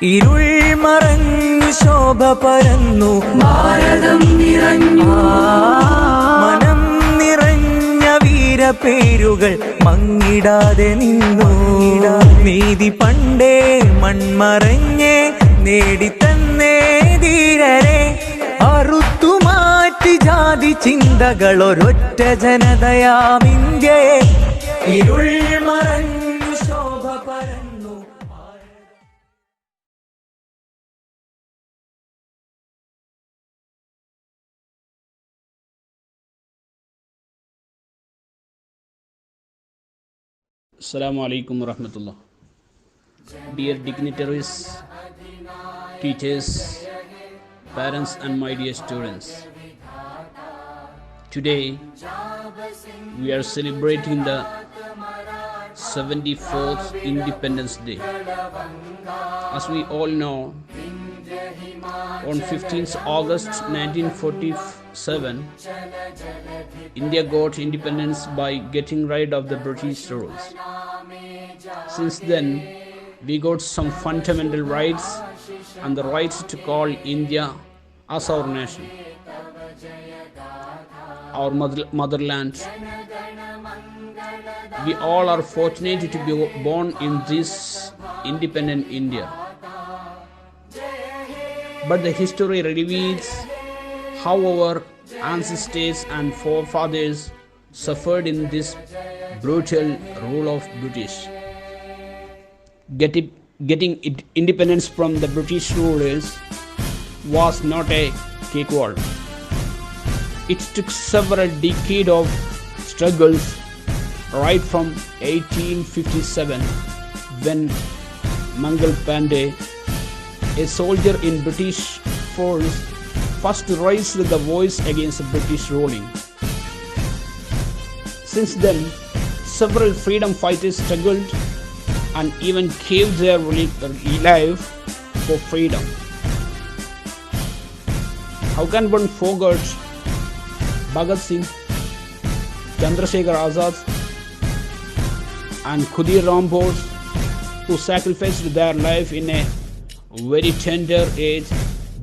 ഇരുൾ മറഞ്ഞു ശോഭ പരന്നു ഭാരതം നിറഞ്ഞു മനം നിറഞ്ഞ വീരപേരുകൾ മങ്ങിടാതെ നിന്നു നീതി പണ്ടേ മൺമറഞ്ഞേ നേടിത്തന്നേ ധീരരെ അറുത്തുമാറ്റി ജാതി ചിന്തകൾ ഒരൊറ്റ ജനതയാം ഇന്ത്യയെ ഇരുൾ മറഞ്ഞു ശോഭ പരന്നു. Assalamu alaikum warahmatullah. Dear dignitaries, teachers, parents and my dear students, today we are celebrating the 74th Independence Day. As we all know, on 15th August 1947, India got independence by getting rid of the British rules. Since then, we got some fundamental rights and the right to call India as our nation, our motherland. We all are fortunate to be born in this independent India. But the history reveals how our ancestors and forefathers suffered in this brutal rule of British. Getting independence from the British rulers was not a cakewalk. It took several decades of struggles, right from 1857, when Mangal Pandey, a soldier in British force, first raised the voice against British ruling. Since then, several freedom fighters struggled and even gave their life for freedom. How can one forget Bhagat Singh, Chandrasekhar Azad and Khudiram Bose, who sacrificed their life in a very tender age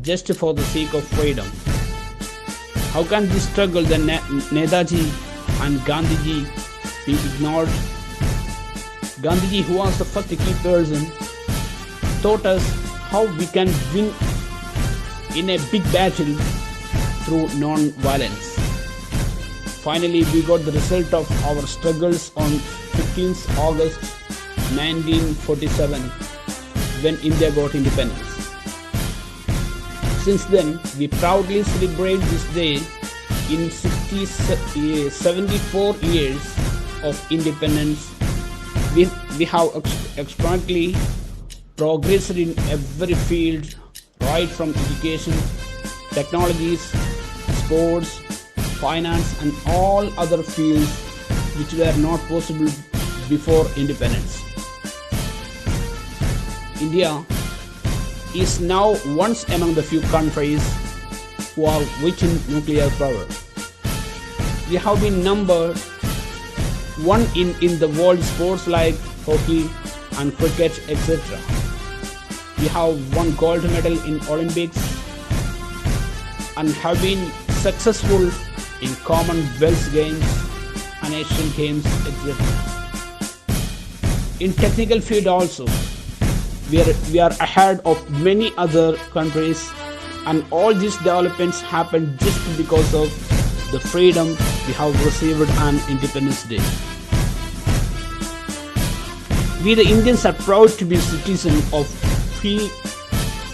just for the sake of freedom? How can this struggle the Netaji and Gandhiji be ignored? Gandhiji, who was the first key person, taught us how we can win in a big battle through non-violence. Finally, we got the result of our struggles on 15th August 1947, when India got independence. Since then, we proudly celebrate this day in 74 years of independence. We have exponentially progressed in every field, right from education, technologies, sports, finance, and all other fields which were not possible before independence. India is now once among the few countries who are rich in nuclear power. We have been numbered one in the world sports like hockey and cricket, etc. We have won gold medal in Olympics and have been successful in Commonwealth Games and Asian Games, etc. In technical field also, we are ahead of many other countries, and all these developments happened just because of the freedom we have received on Independence Day. We the Indians are proud to be citizens of free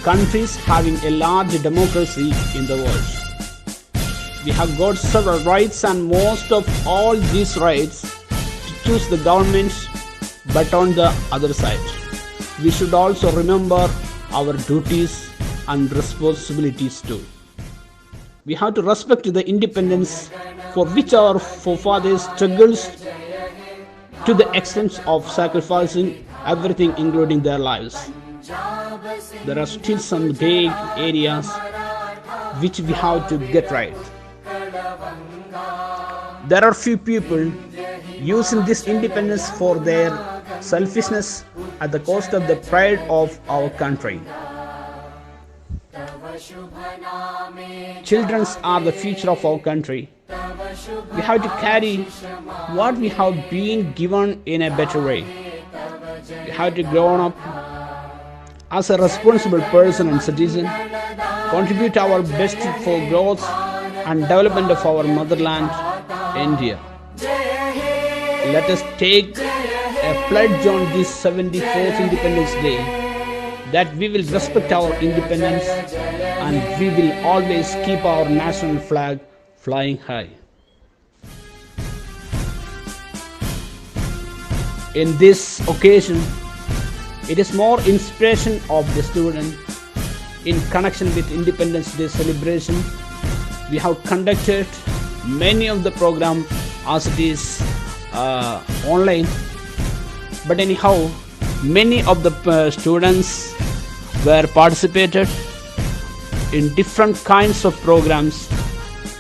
countries having a large democracy in the world. We have got several rights, and most of all these rights to choose the government, but on the other side, we should also remember our duties and responsibilities too. We have to respect the independence for which our forefathers struggled to the extent of sacrificing everything, including their lives. There are still some gray areas which we have to get right. There are few people using this independence for their selfishness at the cost of the pride of our country. Children are the future of our country. We have to carry what we have been given in a better way. We have to grow up as a responsible person and citizen, contribute our best for growth and development of our motherland, India. Let us take a pledge on this 74th Independence Day that we will respect our independence and we will always keep our national flag flying high. In this occasion, it is more inspiration of the student in connection with Independence Day celebration. We have conducted many of the program as it is online, but anyhow, many of the students were participated in different kinds of programs.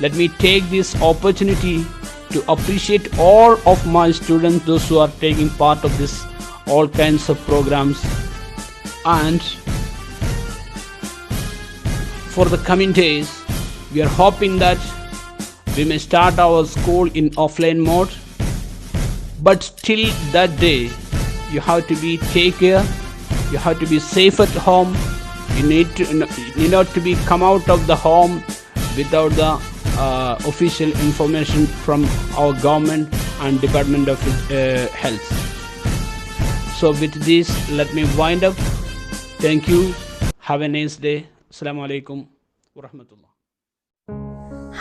Let me take this opportunity to appreciate all of my students, those who are taking part of this all kinds of programs, and for the coming days we are hoping that we may start our school in offline mode, but till that day you have to take care, you have to be safe at home. You need not to be come out of the home without the official information from our government and Department of Health. So with this, let me wind up. Thank you. Have a nice day. Assalamu alaikum wa rahmatullah.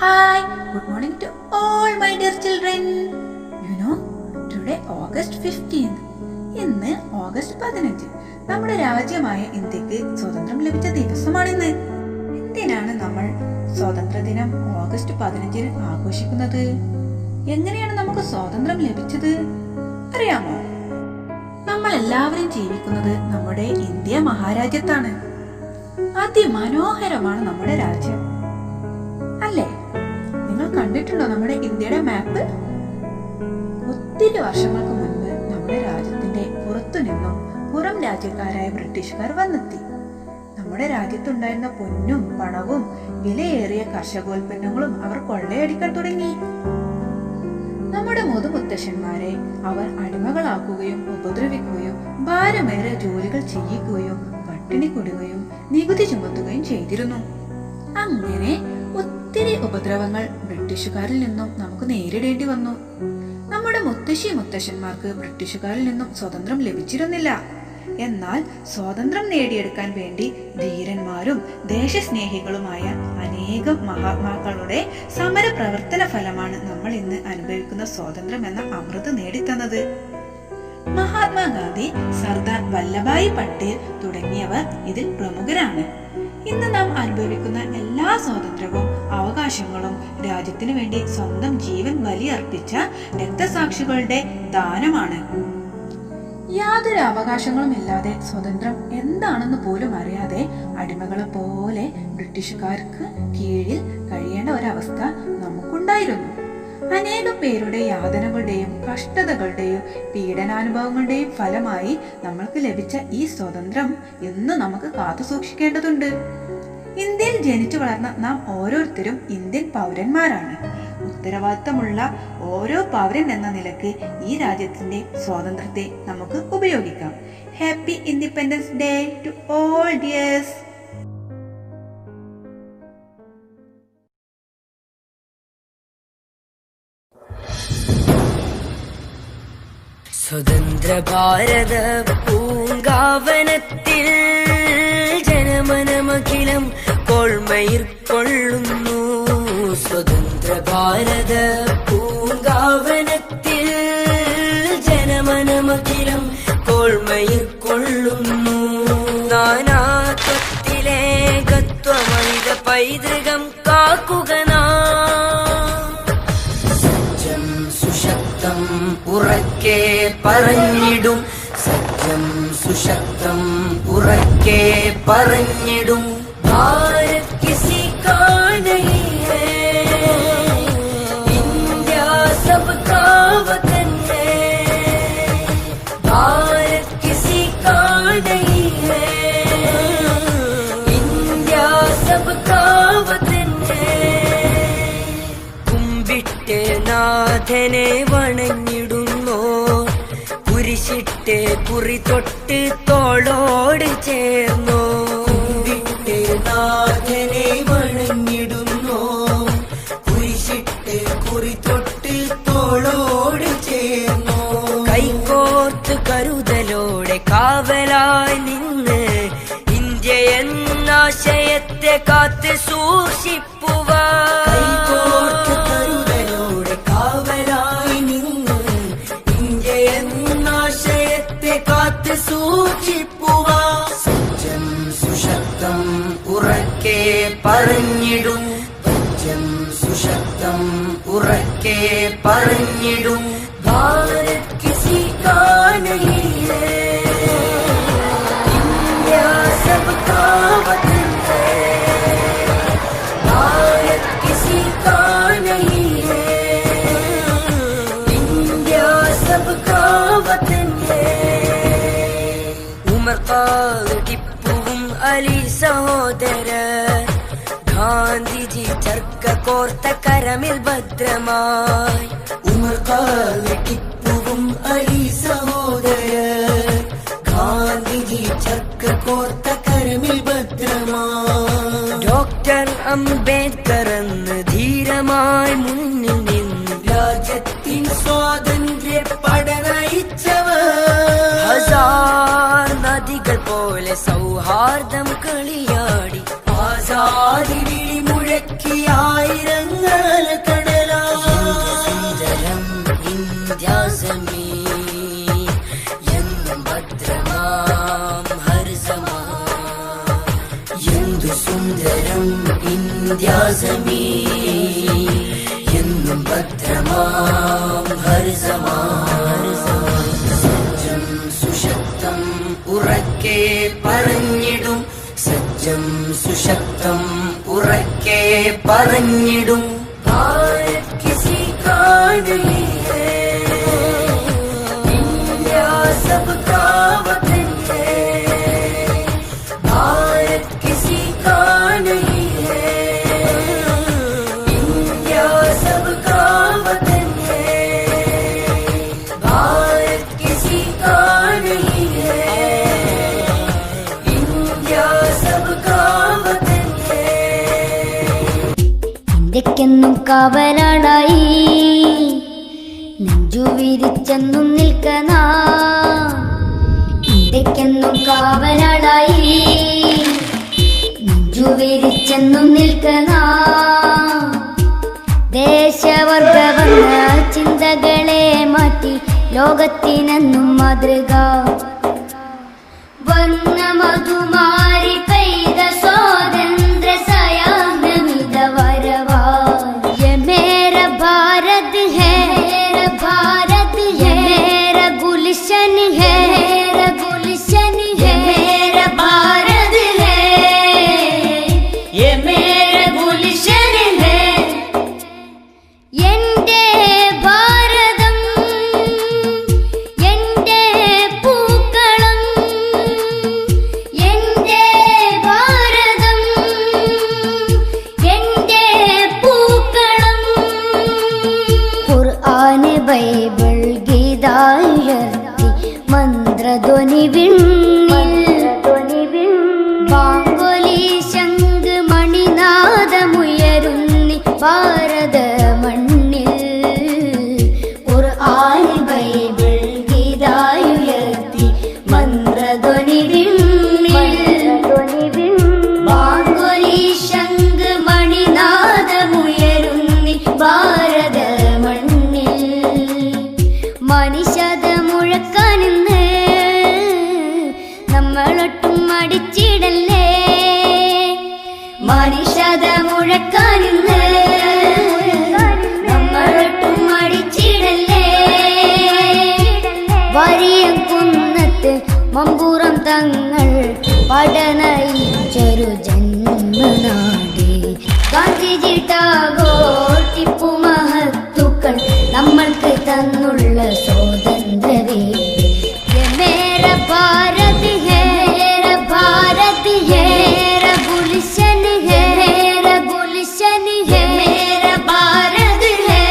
Hi, good morning to all my dear children. You know, today August 15th. ഇന്ന് August 15. നമ്മുടെ രാജ്യമായ ഇന്ത്യക്ക് സ്വാതന്ത്ര്യം ലഭിച്ച ദിവസമാണിന്ന്. എന്തിനാണ് നമ്മൾ സ്വാതന്ത്ര്യദിനം August 15 ആഘോഷിക്കുന്നത്? എങ്ങനെയാണ് നമുക്ക് സ്വാതന്ത്ര്യം ലഭിച്ചത് അറിയാമോ? നമ്മൾ എല്ലാവരും ജീവിക്കുന്നത് നമ്മുടെ ഇന്ത്യ മഹാരാജ്യത്താണ്. അതിമനോഹരമാണ് നമ്മുടെ രാജ്യം, അല്ലേ? നിങ്ങൾ കണ്ടിട്ടുണ്ടോ നമ്മുടെ ഇന്ത്യയുടെ മാപ്പ്? ഒത്തിരി വർഷങ്ങൾക്ക് മുൻപ് നമ്മുടെ രാജ്യത്തിന്റെ പുറത്തു നിന്നും പുറം രാജ്യക്കാരായ ബ്രിട്ടീഷുകാർ വന്നെത്തി. നമ്മുടെ രാജ്യത്തുണ്ടായിരുന്ന പൊന്നും പണവും വിലയേറിയ കർഷകോൽപ്പന്നങ്ങളും അവർ കൊള്ളയടിക്കാൻ തുടങ്ങി. നമ്മുടെ മുതുമുത്തശ്ശന്മാരെ അവർ അടിമകളാക്കുകയും ഉപദ്രവിക്കുകയും ഭാരമേറെ ജോലികൾ ചെയ്യിക്കുകയും പട്ടിണി കൊടുക്കുകയും നികുതി ചുമത്തുകയും ചെയ്തിരുന്നു. അങ്ങനെ ഒത്തിരി ഉപദ്രവങ്ങൾ ബ്രിട്ടീഷുകാരിൽ നിന്നും നമുക്ക് നേരിടേണ്ടി വന്നു. നമ്മുടെ മുത്തശ്ശന്മാർക്ക് ബ്രിട്ടീഷുകാരിൽ നിന്നും സ്വാതന്ത്ര്യം ലഭിച്ചിരുന്നില്ല. എന്നാൽ സ്വാതന്ത്ര്യം നേടിയെടുക്കാൻ വേണ്ടി ധീരന്മാരും ദേശസ്നേഹികളുമായ അനേകം മഹാത്മാക്കളുടെ സമര പ്രവർത്തന ഫലമാണ് നമ്മൾ ഇന്ന് അനുഭവിക്കുന്ന സ്വാതന്ത്ര്യം എന്ന അമൃത് നേടിത്തന്നത്. മഹാത്മാഗാന്ധി, സർദാർ വല്ലഭായ് പട്ടേൽ തുടങ്ങിയവർ ഇതിൽ പ്രമുഖരാണ്. ഇന്ന് നാം അനുഭവിക്കുന്ന എല്ലാ സ്വാതന്ത്ര്യവും അവകാശങ്ങളും രാജ്യത്തിനു വേണ്ടി സ്വന്തം ജീവൻ ബലിയർപ്പിച്ച രക്തസാക്ഷികളുടെ ദാനമാണ്. യാതൊരു അവകാശങ്ങളും ഇല്ലാതെ സ്വതന്ത്രം എന്താണെന്ന് പോലും അറിയാതെ അടിമകളെ പോലെ ബ്രിട്ടീഷുകാർക്ക് കീഴിൽ കഴിയേണ്ട ഒരവസ്ഥ നമുക്കുണ്ടായിരുന്നു. അനേകം പേരുടെ യാതനകളുടെയും കഷ്ടതകളുടെയും പീഡനാനുഭവങ്ങളുടെയും ഫലമായി നമ്മൾക്ക് ലഭിച്ച ഈ സ്വാതന്ത്ര്യം ഇന്ന് നമുക്ക് കാത്തു സൂക്ഷിക്കേണ്ടതുണ്ട്. ഇന്ത്യയിൽ ജനിച്ചു വളർന്ന നാം ഓരോരുത്തരും ഇന്ത്യൻ പൗരന്മാരാണ്. ഉത്തരവാദിത്തമുള്ള ഓരോ പൗരൻ എന്ന നിലക്ക് ഈ രാജ്യത്തിന്റെ സ്വാതന്ത്ര്യത്തെ നമുക്ക് ഉപയോഗിക്കാം. Happy independence day to all dears. സ്വതന്ത്ര ഭാരത പൂങ്കാവനത്തിൽ ജനമനമഖിലം കോൾമയിർ കൊള്ളുന്നു. സ്വതന്ത്ര ഭാരത പൂങ്കാവനത്തിൽ ജനമനമഖിലം കോൾമയിർ കൊള്ളുന്നു. നാനാത്വത്തിലെ ഗത്വമൈത പൈതൃകം കാക്കുക സജ്ജം സുശക്തം ഉറക്കെ പറഞ്ഞിടും. സജ്ജം സുശക്തം ഉറക്കെ പറഞ്ഞിടും. ഭാരത് കിസി കാ നഹീ ഹൈ, ഇന്ത്യ സബ്കാ വതൻ ഹൈ. നാഥനെ വണങ്ങിടുന്നോ കുരിശിട്ട് കുറി തൊട്ട് തോളോട് ചേർന്നോ കുമ്പിട്ട് നാഥനെ വണങ്ങിടുന്നോ കുരിശിട്ട് കുറി തൊട്ട് തോളോട് ചേർന്നോ കൈകോർത്ത് കരുതലോടെ കാവലായി നിന്ന് ഇന്ത്യ എന്നാശയത്തെ കാത്ത് സൂക്ഷിപ്പുവാൻ കൈകോർത്ത് കരുതലോടെ കാവലായി നിന്ന് ഇന്ത്യ എന്നാശയത്തെ കാത്ത് സൂക്ഷിപ്പുവാൻ സത്യം സുശക്തം ഉറക്കെ പറഞ്ഞിടും സത്യം സുശക്തം ഉറക്കെ പറഞ്ഞിടും भारत किसी का नहीं है इंडिया सबका वतन है भारत किसी का नहीं है इंडिया सबका वतन है उमर ഖാദ് ടിപ്പുവും അലി സഹോദരർ ഗാന്ധിജി ചർക്ക കോർത്ത കരമിൽ ഭദ്രമായി ഉമർ ഖാദ് ടിപ്പുവും അലി സഹോദരർ ഗാന്ധിജി ചർക്ക കോർത്ത കരമിൽ ഭദ്രമായി ഡോക്ടർ അംബേദ്കർ എന്ന് ധീരമായി മുന്നിൽ നിന്ന് രാജ്യത്തിൻ സ്വാതന്ത്ര്യ പടനയിച്ചവർ ഹസാർ നദികൾ പോലെ സൗഹാർദ്ദം കളിയാടി ആസാദി വിളി മുഴക്കിയായിരങ്ങൾ കടലാസുന്ദരം ഇന്ത്യാസമീ എന്നും ഭദ്രമാം ഹർസമാ എന്തു സുന്ദരം ഇന്ത്യാസമീ എന്നും ഭദ്രമാം ഹർസമാ സജ്ജം സുശക്തം ഉറക്കെ പറഞ്ഞിടും സജ്ജം സുശക്തം ഉറക്കെ പറഞ്ഞിടും ഭാരത് കിസി കാ നഹീ ഹൈ ഇന്ത്യ സബ്കാ വതൻ ഹൈ ഭാരത് കിസി കാ നഹീ ഹൈ ഇന്ത്യ സബ്കാ വതൻ ഹൈ ഭാരത് കിസി കാ നഹീ ഹൈ ഇന്ത്യക്കെന്നും കാവലാളായി നെഞ്ചു വിരിച്ചെന്നും നിൽക്കണ ഇന്ത്യക്കെന്നും കാവലാളായി നെഞ്ചു വിരിച്ചെന്നും നിൽക്കണ ദേശവർഗവന്ന ചിന്തകളെ മാറ്റി ലോകത്തിനെന്നും മാതൃക വർണ്ണ മധുമാരി പെയ്ത സ്വാതന്ത്ര്യ സായാഹ്നമിത വരവാ യെ മേര ഭാരത് ഹൈ മേര ഭാരത് ഹൈ മേര ഗുൽഷൻ ഹൈ മേര ഗുൽഷൻ ഹൈ മേര ഭാരത് ഹൈ യെ മേര ഗുൽഷൻ ഹൈ എന്റെ ഭാരതം എന്റെ പൂക്കളം എന്റെ ഭാരതം എന്റെ പൂക്കളം ഖുർആന് ബൈബിൾ ഗീതായുയർത്തി മന്ത്രധ്വനി വിണ്ണിൽ ബാങ്കൊലി ശംഖ് മണിനാദമുയരുന്നി ഭാരത മണ്ണിൽ ഖുർആന് ബൈബിൾ ഗീതായുയർത്തി മന്ത്രധ്വനി വിണ്ണിൽ ബാങ്കൊലി ശംഖ് മണിനാദമുയരുന്നി ഭാരത മണ്ണിൽ മനുഷ്യത മുഴക്കാനിന്ന് നമ്മളൊട്ടും മടിച്ചിടല്ലേ മനുഷ്യത മുഴക്കാനിന്ന് നമ്മളൊട്ടും മടിച്ചിടല്ലേ വരിയം കുന്നത്ത് മമ്പൂറം തങ്ങൾ പഠനയിച്ചൊരു ജന്മനാടി ഗാന്ധിജി ടാഗോർ ടിപ്പു മഹത്തുക്കൾ നമ്മൾക്ക് തന്നുള്ള സ്വാതന്ത്ര്യ മേര ഭാരത് ഹൈ മേര ഭാരത് ഹൈ മേര ഗുൽഷൻ ഹൈ മേര ഗുൽഷൻ ഹൈ മേര ഭാരത് ഹൈ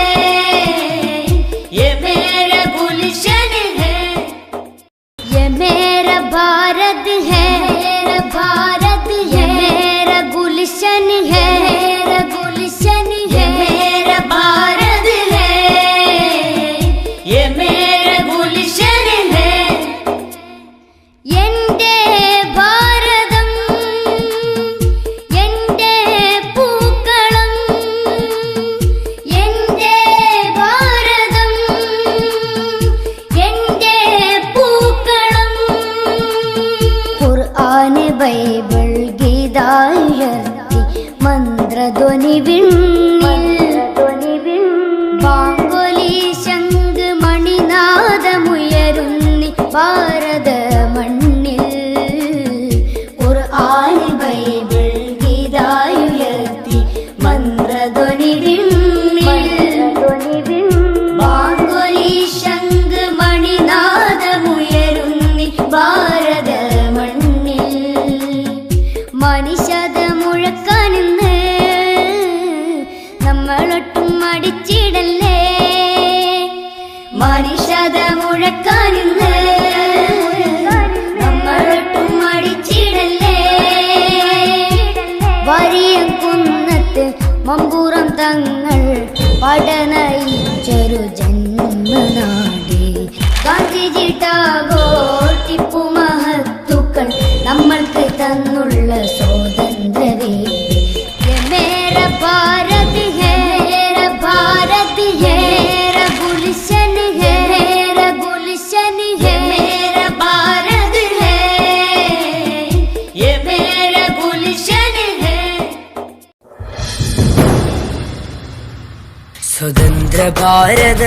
ബൽഗീതായുയർത്തി മന്ത്രധ്വനി വിണ്ണിൽ ബാങ്കൊലി ശംഖ് മണിനാദമുയരുന്നി ഭാരത മണ്ണിൽ ഖുർആൻ ബൈബിൾ ഗീതായുയർത്തി മന്ത്രധ്വനി ബാങ്കൊലി ശംഖ് മണിനാദമുയരുന്നി ഭാരത മണ്ണിൽ മനുഷ്യത മുഴക്കാനിന്ന് നമ്മളൊട്ടും മടിച്ചിടല്ലേ മനുഷ്യത മുഴക്കാനിന്ന് നമ്മളൊട്ടും മടിച്ചിടല്ലേ വരിയം കുന്നത്ത് മമ്പൂറം തങ്ങൾ പടനയിച്ചൊരു ജന്മനാട് ഗാന്ധിജി ടാഗോർ ടിപ്പു മഹത്തുക്കൾ നമ്മൾക്ക് തന്നുള്ള സ്വാതന്ത്ര്യമേ മേര ഭാരത് ഹേ ഭാരത് ഹേ ഗുൽഷൻ ഹേ ഗുൽഷൻ ഹേ മേര ഭാരത് ഹേ മേര ഗുൽഷൻ ഹേ. സ്വതന്ത്ര ഭാരത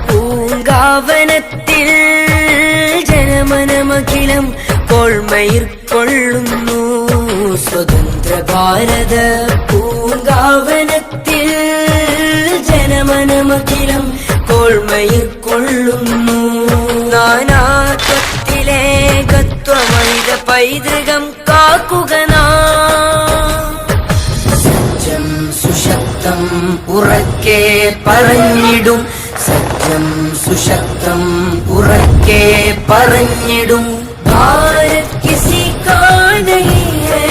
പൂങ്കാവനത്തിൽ ജനമനമഖിലം കോൾമയിർ കൊള്ളുന്നു. സ്വതന്ത്ര ഭാരത പൂങ്കാവനത്തിൽ ജനമനമഖിലം കോൾമയിർ കൊള്ളുന്നു. നാനാത്വത്തിലെ ഗത്വമൈത പൈതൃകം കാക്കുക സജ്ജം സുശക്തം ഉറക്കെ പറഞ്ഞിടും സജ്ജം സുശക്തം ഉറക്കെ പറഞ്ഞിടും ഭാരത് കിസി കാ നഹീ ഹൈ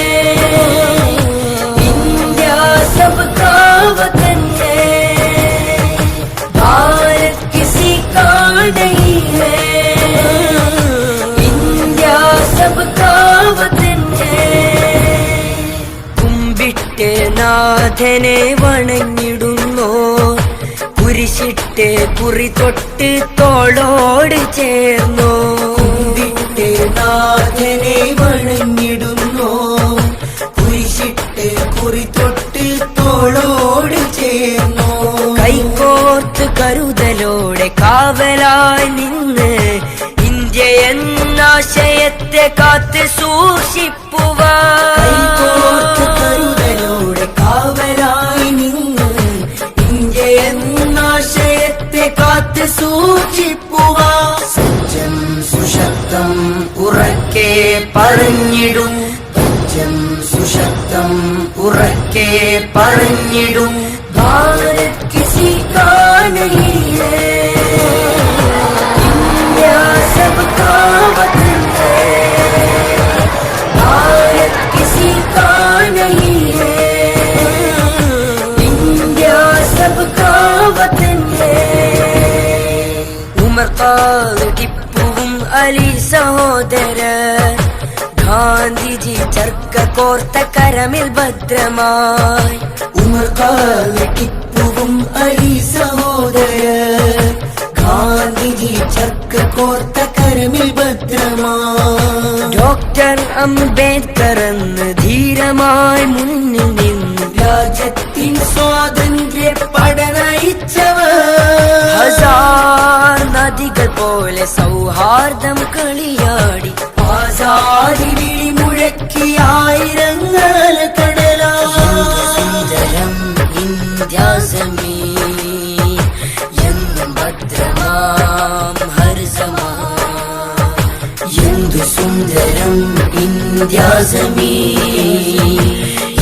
ഇന്ത്യ സബ്കാ വതൻ ഹൈ ഭാരത് കിസി കാ നഹീ ഹൈ ഇന്ത്യ സബ്കാ വതൻ ഹൈ കുമ്പിട്ട് നാഥനെ വണങ്ങിടുന്നോ കുരിശിട്ട് കുറി തൊട്ട് തോളോട് ചേർന്നോ കുമ്പിട്ട് നാഥനെ വണങ്ങിടുന്നോ കുരിശിട്ട് കുറി തൊട്ട് തോളോട് ചേർന്നോ കൈകോർത്ത് കരുതലോടെ കാവലായി നിന്ന് ഇന്ത്യ എന്നാശയത്തെ കാത്ത് സൂക്ഷിപ്പുവാൻ കൈകോർത്ത് കരുതലോടെ കാവലായി നിന്ന് ഇന്ത്യ എന്നാശയത്തെ കാത്ത് സൂക്ഷിപ്പുവാൻ സജ്ജം സുശക്തം ഉറക്കെ പറഞ്ഞിടും സജ്ജം സുശക്തം ഉറക്കെ പറഞ്ഞിടും ഭാരത് കിസി കാ നഹീ ഹൈ ഇന്ത്യ സബ്കാ വതൻ ഹൈ ഭാരത് കിസി കാ നഹീ ഹൈ ഇന്ത്യ സബ്കാ വതൻ ഹൈ ഉമർ ഖാദ് ടിപ്പുവും അലി സഹോദരർ ഗാന്ധിജി ചർക്ക കോർത്ത കരമിൽ ഭദ്രമായി ഉമർ ഖാദ് ടിപ്പുവും അലി സഹോദരർ ഗാന്ധിജി ചർക്ക കോർത്ത കരമിൽ ഭദ്രമായി ഡോക്ടർ അംബേദ്കർ എന്ന് ധീരമായി മുന്നിൽ നിന്ന് രാജ്യത്തിൻ സ്വാതന്ത്ര്യ പടനയിച്ചവർ ഹസാർ നദികൾ പോലെ സൗഹാർദ്ദം കളിയാടി ആസാദി വിളി മുഴക്കി ആയിരങ്ങൾ കടലാ സുന്ദരം ഇന്ത്യാസമീ എന്നും ഭദ്രമാം ഹർസമാ എന്തു സുന്ദരം ഇന്ത്യാസമീ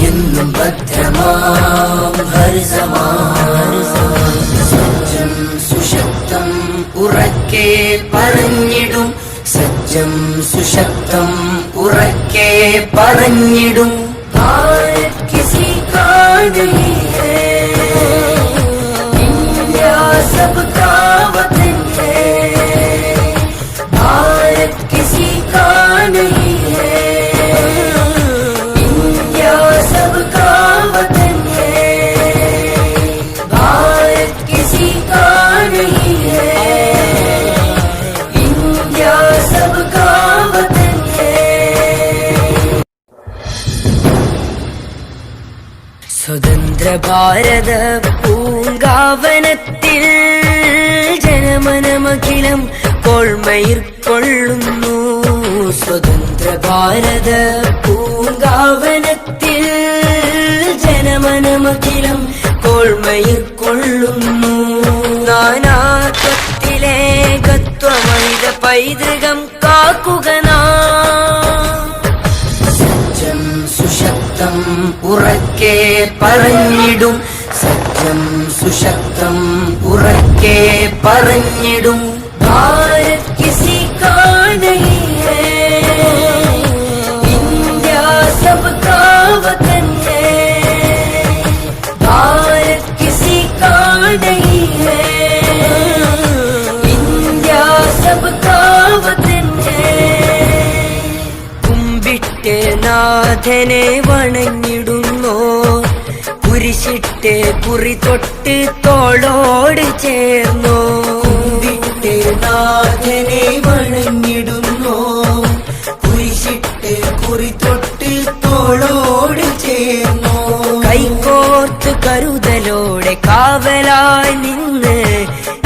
എന്നും ഭദ്രമാം ഹർസമാ സജ്ജം സുശക്തം ഉറക്കെ പറഞ്ഞിടും സജ്ജം സുശക്തം ഉറക്കെ പറഞ്ഞിടും ഭാരത് കിസി കാ നഹീ ഹൈ ഇന്ത്യ സബ്കാ വതൻ ഹൈ ഭാരത് കിസി കാ നഹീ ഹൈ ഇന്ത്യ സബ്കാ വതൻ ഹൈ भारत किसी का नहीं है इंडिया सबका वतन है സ്വതന്ത്ര ഭാരത പൂങ്കാവനത്തിൽ ജനമനമഖിലം കോൾമയിർക്കൊള്ളുന്നു. സ്വതന്ത്ര ഭാരത പൂങ്കാവനത്തിൽ ജനമനമഖിലം കോൾമയിർക്കൊള്ളുന്നു. നാനാത്വത്തിലെ ഗത്വമൈത പൈതൃകം കാക്കുക സജ്ജം സുശക്തം ഉറക്കെ പറഞ്ഞിടും. സജ്ജം സുശക്തം ഉറക്കെ പറഞ്ഞിടും. ഭാരത് കിസി കാ നഹീ ഹൈ, ഇന്ത്യ സബ്കാ വതൻ ഹൈ. ഭാരത് കിസി കാ നഹീ ഹൈ, ഇന്ത്യ സബ്കാ വതൻ ഹൈ. കുമ്പിട്ട് നാഥനെ വണങ്ങിടുന്നോ, കുരിശിട്ട് കുറി തൊട്ട് തോളോട് ചേർന്നോ. കുമ്പിട്ട് നാഥനെ വണങ്ങിടുന്നോ, കുരിശിട്ട് കുറി തൊട്ട് തോളോട് ചേർന്നോ. കൈകോർത്ത് കരുതലോടെ കാവലായി നിന്ന്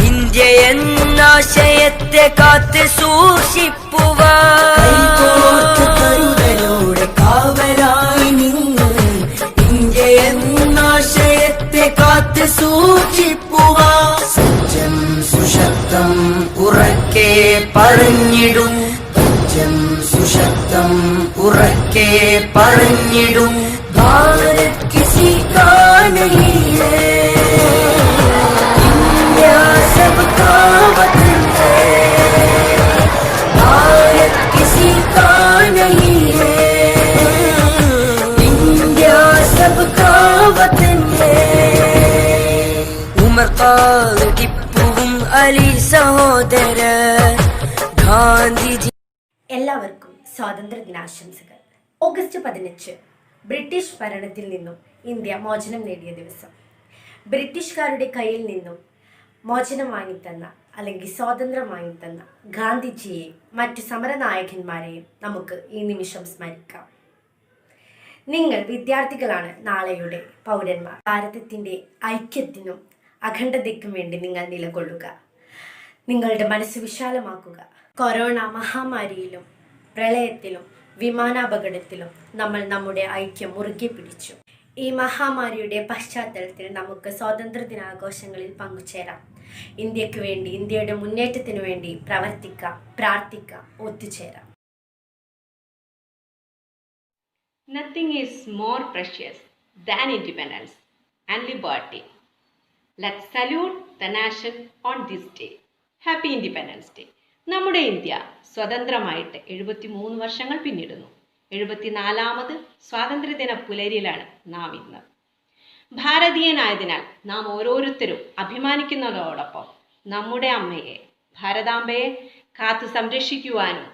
ഇന്ത്യ എന്നാശയത്തെ കാത്ത് സൂക്ഷിപ്പുവാൻ. കൈകോർത്ത് കരുതലോടെ കാവലായി നിന്ന് ഇന്ത്യ എന്നാശയത്തെ കാത്ത് സൂക്ഷിപ്പുവാൻ. സജ്ജം സുശക്തം ഉറക്കെ പറഞ്ഞിടും. സജ്ജം സുശക്തം ഉറക്കെ പറഞ്ഞിടും. ഭാരത് കിസി കാ നഹീ ഹൈ, ഇന്ത്യ സബ്കാ വതൻ ഹൈ. भारत किसी का नहीं है, इंडिया सबका वतन है. उमर काल ടിപ്പുവും അലി സഹോദര ഗാന്ധിജി. എല്ലാവർക്കും സ്വാതന്ത്ര്യ ദിനാശംസകൾ. ഓഗസ്റ്റ് 15 ബ്രിട്ടീഷ് ഭരണത്തിൽ നിന്നും ഇന്ത്യ മോചനം നേടിയ ദിവസം. ബ്രിട്ടീഷുകാരുടെ കയ്യിൽ നിന്നും മോചനം വാങ്ങിത്തന്ന അല്ലെങ്കിൽ സ്വാതന്ത്ര്യം വാങ്ങിത്തന്ന ഗാന്ധിജിയെയും മറ്റു സമരനായകന്മാരെയും നമുക്ക് ഈ നിമിഷം സ്മരിക്കാം. നിങ്ങൾ വിദ്യാർത്ഥികളാണ് നാളെയുടെ പൗരന്മാർ. ഭാരതത്തിൻ്റെ ഐക്യത്തിനും അഖണ്ഡതയ്ക്കും വേണ്ടി നിങ്ങൾ നിലകൊള്ളുക. നിങ്ങളുടെ മനസ്സ് വിശാലമാക്കുക. കൊറോണ മഹാമാരിയിലും പ്രളയത്തിലും വിമാനാപകടത്തിലും നമ്മൾ നമ്മുടെ ഐക്യം മുറുകെ പിടിച്ചു. ഈ മഹാമാരിയുടെ പശ്ചാത്തലത്തിൽ നമുക്ക് സ്വാതന്ത്ര്യ ദിനാഘോഷങ്ങളിൽ പങ്കുചേരാം. ഇന്ത്യക്ക് വേണ്ടി, ഇന്ത്യയുടെ മുന്നേറ്റത്തിനു വേണ്ടി പ്രവർത്തിക്കാം, പ്രാർത്ഥിക്കാം, ഒത്തുചേരാം. Nothing is more precious than independence and liberty. Let's salute the nation on this day. Happy Independence Day. നമ്മുടെ ഇന്ത്യ സ്വതന്ത്രമായിട്ട് 73 വർഷങ്ങൾ പിന്നിടുന്നു. 74ാമത് സ്വാതന്ത്ര്യദിന പുലരിയിലാണ് നാം ഇന്ന്. ഭാരതീയനായതിനാൽ നാം ഓരോരുത്തരും അഭിമാനിക്കുന്നതോടൊപ്പം നമ്മുടെ അമ്മയെ, ഭാരതാംബയെ കാത്തു സംരക്ഷിക്കുവാനും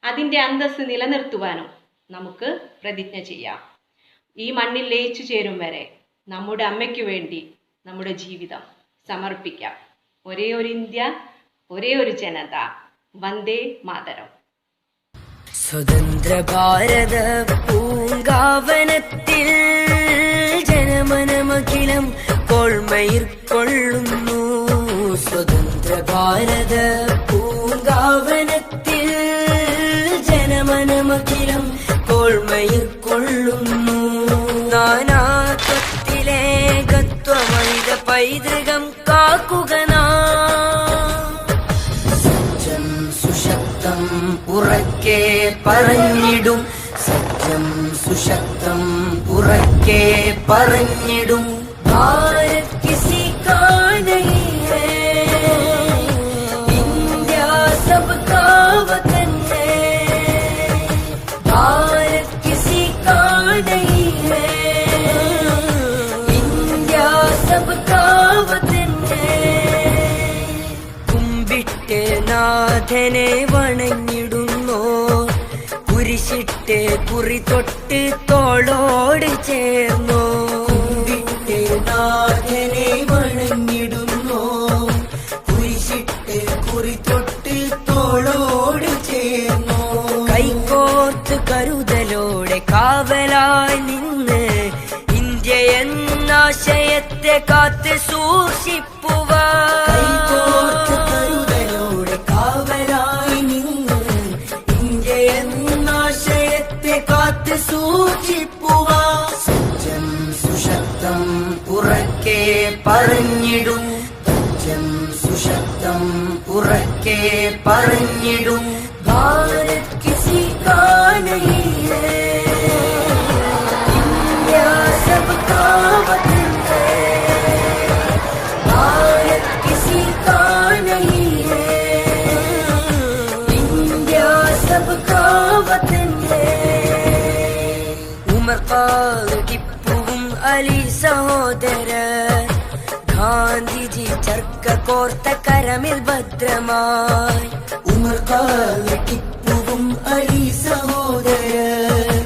അതിൻ്റെ അന്തസ്സ് നിലനിർത്തുവാനും നമുക്ക് പ്രതിജ്ഞ ചെയ്യാം. ഈ മണ്ണിൽ ലയിച്ചു ചേരും വരെ നമ്മുടെ അമ്മയ്ക്ക് വേണ്ടി നമ്മുടെ ജീവിതം സമർപ്പിക്കാം. ഒരേ ഒരു ഇന്ത്യ, ഒരേ ഒരു ജനത. വന്ദേ മാതരം. സ്വതന്ത്ര ഭാരത പൂങ്കാവനത്തിൽ ജനമനമഖിലം കോൾമയിർക്കൊള്ളുന്നു. സ്വതന്ത്ര ഭാരത പൂങ്കാവനത്തിൽ ജനമനമഖിലം കോൾമയിർക്കൊള്ളുന്നു. നാനാത്വത്തിലെ ഗത്വമൈത പൈതൃകം കാക്കുക സജ്ജം സുശക്തം ഉറക്കെ പറഞ്ഞിടും. സജ്ജം സുശക്തം ഉറക്കെ പറഞ്ഞിടും. ഭാരത് കിസി കാ നഹീ ഹൈ, ഇന്ത്യ സബ്കാ വതൻ ഹൈ. ഭാരത് കിസി കാ നഹീ ഹൈ, ഇന്ത്യ സബ്കാ വതൻ ഹൈ. കുമ്പിട്ട് നാഥനെ വണങ്ങിടുന്നോ, കുരിശിട്ട് കുറി തൊട്ട് തോളോട് ചേർന്നോ. കുമ്പിട്ട് നാഥനെ വണങ്ങിടുന്നോ, കുരിശിട്ട് കുറി തൊട്ട് തോളോട് ചേർന്നോ. കൈകോർത്ത് കരുതലോടെ കാവലായി നിന്ന് ഇന്ത്യ എന്ന ആശയത്തെ കാത്ത് സൂക്ഷിപ്പുവാൻ കരുതലോടെ കാവലായി നിന്ന് ഇന്ത്യ എന്നാശയത്തെ കാത്ത് സൂക്ഷിപ്പുവാൻ സജ്ജം സുശക്തം ഉറക്കെ പറഞ്ഞിടും സജ്ജം സുശക്തം ഉറക്കെ പറഞ്ഞിടും ഭാരത് കിസി കാ നഹീ ഹൈ ഇന്ത്യ സബ്കാ വതൻ ഹൈ भारत किसी का नहीं है इंडिया सबका वतन है उमर ഖാദ് ടിപ്പുവും അലി സഹോദരൻ ഗാന്ധിജി ചർക്ക കോർത്ത കരമിൽ ഭദ്രമായി ഉമർ ഖാദ് ടിപ്പുവും അലി സഹോദരൻ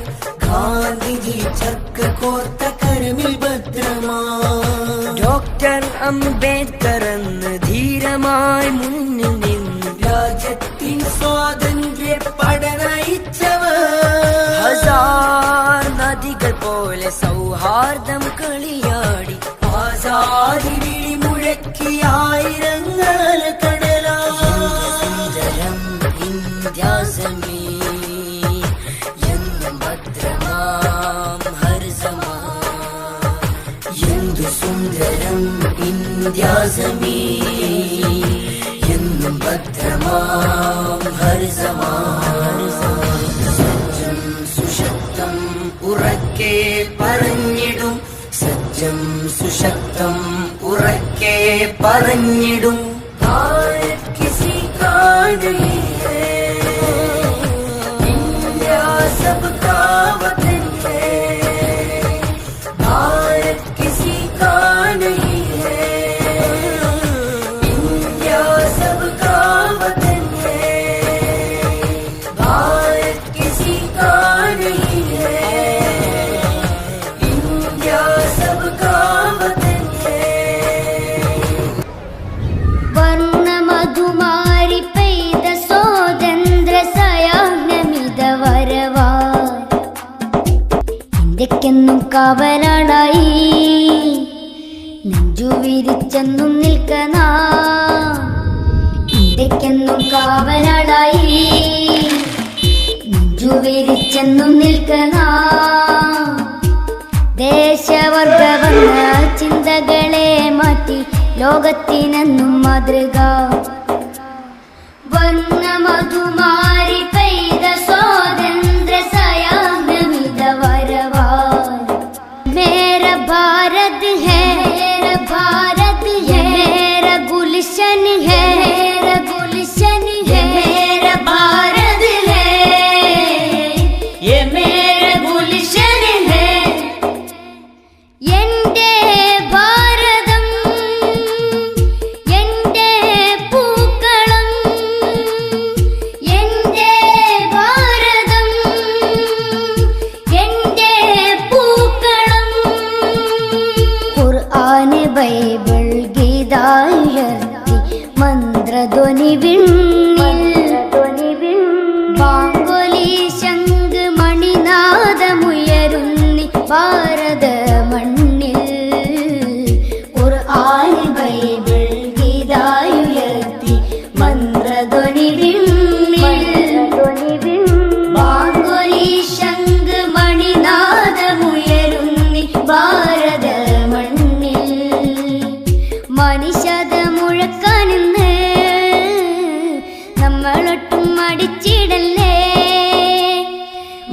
ഗാന്ധിജി ചർക്ക കോർത്ത കരമിൽ ഭദ്രമായി ഡോക്ടർ അംബേദ്കർ എന്ന് ധീരമായി മുന്നിൽ നിന്ന് രാജ്യത്തിൻ സ്വാതന്ത്ര്യ പടനയിച്ചവർ ഹസാർ നദികൾ പോലെ സൗഹാർദ്ദം കളിയാടി ആസാദി വിളി മുഴക്കി ആയിരങ്ങൾ കടലാസുന്ദരം ഇന്ത്യാസമീ എന്നും ഭദ്രമാം ഹർസമാ എന്തു സുന്ദരം ഇന്ത്യാസമീ എന്നും ഭദ്രമാം ഹർസമാൻ സജ്ജം സുശക്തം ഉറക്കെ പറഞ്ഞിടും സജ്ജം സുശക്തം ഉറക്കെ പറഞ്ഞിടും ഭാരത് കിസി കാ നഹീ ഹൈ ഇന്ത്യ സബ്കാ വതൻ ഹൈ भारत किसी का नहीं है इंडिया सबका वतन है भारत किसी का नहीं है इंडिया सबका वतन है വർണ്ണ മധുമാരി പെയ്ത സ്വാതന്ത്ര്യ സായാഹ്നമിത വരവാ ഇന്ത്യക്കെന്നും കാവലാളായി നെഞ്ചു വിരിച്ചെന്നും നിൽക്കണ ഇന്ത്യക്കെന്നും കാവലാളായി നെഞ്ചു വിരിച്ചെന്നും നിൽക്കണ ദേശവർഗവന്ന ചിന്തകളെ മാറ്റി ലോകത്തിനെന്നും മാതൃക വർണ്ണ മധുമാരി പെയ്ത സ്വാതന്ത്ര്യ സായാഹ്നമിത വരവാ मेरा भारत है मेरा भारत है मेरा गुलशन है मेरा गुलशन है मेरा भारत है ये मेरा गुलशन है എന്റെ ഭാരതം എന്റെ പൂക്കളം എന്റെ ഭാരതം എന്റെ പൂക്കളം ഖുർആൻ ബൈബിൾ ഗീതായുയർത്തി മന്ത്രധ്വനി ബാങ്കൊലി ശംഖ് മണിനാദമുയരുന്നി ഭാരത മണ്ണിൽ ഖുർആൻ ബൈബിൾ ഗീതായുയർത്തി മന്ത്രധ്വനി ബാങ്കൊലി ശംഖ് മണിനാദമുയരുന്നി ഭാരത മണ്ണിൽ മനുഷ്യത മുഴക്കാനെന്ന് നമ്മളൊട്ടും മടിച്ചിടല്ലേ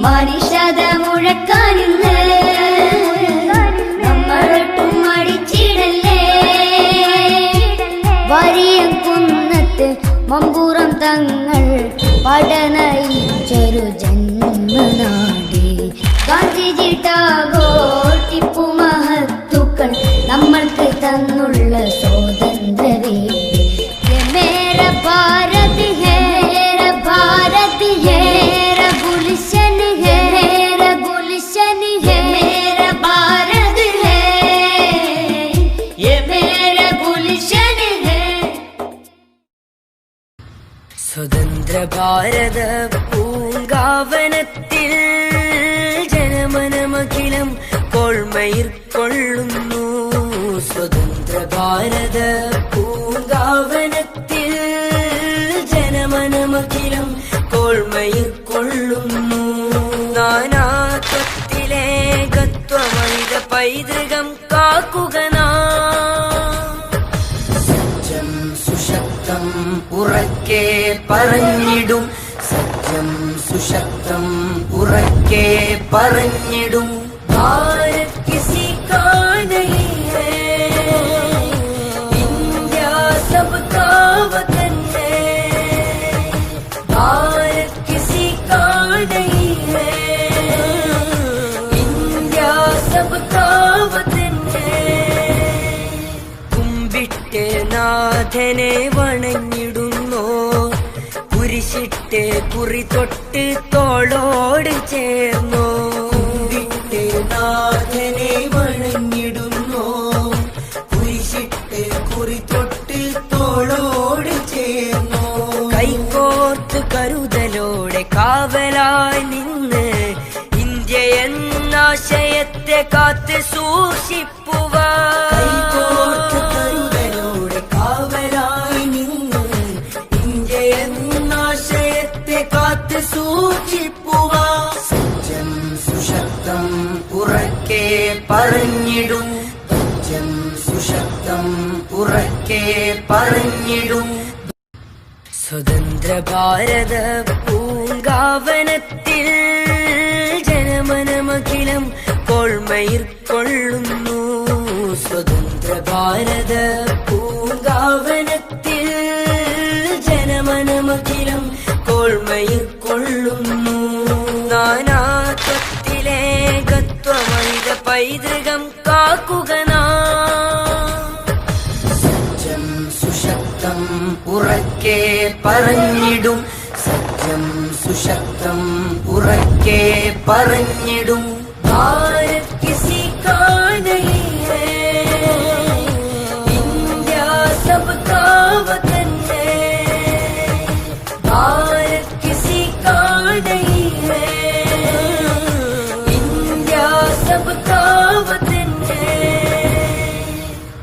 മനുഷ്യത മുഴക്കാനെന്ന് നമ്മളൊട്ടും മടിച്ചിടല്ലേ വരിയം കുന്നത്ത് മമ്പൂറം തങ്ങൾ പഠനയിച്ചൊരു ജന്മനാട് ഗാന്ധിജി ടാഗോർ ടിപ്പു മഹത്തുക്കൾ നമ്മൾക്ക് തന്നുള്ള സ്വാതന്ത്ര്യ മേര ഭാരത് ഹേ മേര ഭാരത് ഹേ മേര ഗുൽഷൻ ഹേ മേര ഗുൽഷൻ ഹേ മേര ഭാരത് ഹേ യേ മേര ഗുൽഷൻ ഹേ സ്വതന്ത്ര ഭാരത പൂങ്കാവനത്തിൽ ജനമനമഖിലം കോൾമയിർ കൊള്ളുന്നു സ്വതന്ത്ര ഭാരത പൂങ്കാവനത്തിൽ ജനമനമഖിലം കോൾമയിൽ കൊള്ളുന്നു. നാനാത്വത്തിലെ ഗത്വമൈത പൈതൃകം കാക്കുക സജ്ജം സുശക്തം ഉറക്കെ പറഞ്ഞിടും. സജ്ജം സുശക്തം ഉറക്കെ പറഞ്ഞിടും. ഭാരത് കിസി കാ നഹീ ഹൈ, ഇന്ത്യ സബ്കാ വതൻ ഹൈ. ഭാരത് കിസി കാ നഹീ ഹൈ, ഇന്ത്യ സബ്കാ വതൻ ഹൈ. കുമ്പിട്ട് നാഥനെ വണങ്ങിടുന്നോ, കുരിശിട്ട് കുറി തൊട്ട് തോളോട് ചേർന്നോ. കുമ്പിട്ട് നാഥനെ വണങ്ങിടുന്നോ, കുരിശിട്ട് കുറി തൊട്ട് തോളോട് ചേർന്നോ. കൈകോർത്ത് കരുതലോടെ കാവലായി നിന്ന് ഇന്ത്യ എന്നാശയത്തെ കാത്ത് സൂക്ഷിപ്പുവാൻ. കൈകോർത്ത് കരുതലോടെ കാവലായി നിന്ന് ഇന്ത്യ എന്നാശയത്തെ കാത്ത് സൂക്ഷിപ്പുവാൻ. സജ്ജം സുശക്തം ഉറക്കെ പറഞ്ഞിടും. സജ്ജം സുശക്തം ഉറക്കെ പറഞ്ഞിടും. സ്വതന്ത്ര ഭാരത പൂങ്കാവനത്തിൽ ജനമനമഖിലം കോൾമയിൽ കൊള്ളുന്നു. സ്വതന്ത്ര ഭാരത പൂങ്കാവനത്തിൽ ജനമനമഖിലം കോൾമയിൽ കൊള്ളുന്നു. നാനാത്വത്തിലെ ഗത്വമൈത പൈതൃകം കാക്കുക സജ്ജം സുശക്തം ഉറക്കെ പറഞ്ഞിടും. സജ്ജം സുശക്തം ഉറക്കെ പറഞ്ഞിടും. ഭാരത് കിസി കാ നഹീ ഹൈ, ഇന്ത്യ സബ്കാ വതൻ ഹൈ. ഭാരത് കിസി കാ നഹീ ഹൈ, ഇന്ത്യ സബ്കാ വതൻ ഹൈ.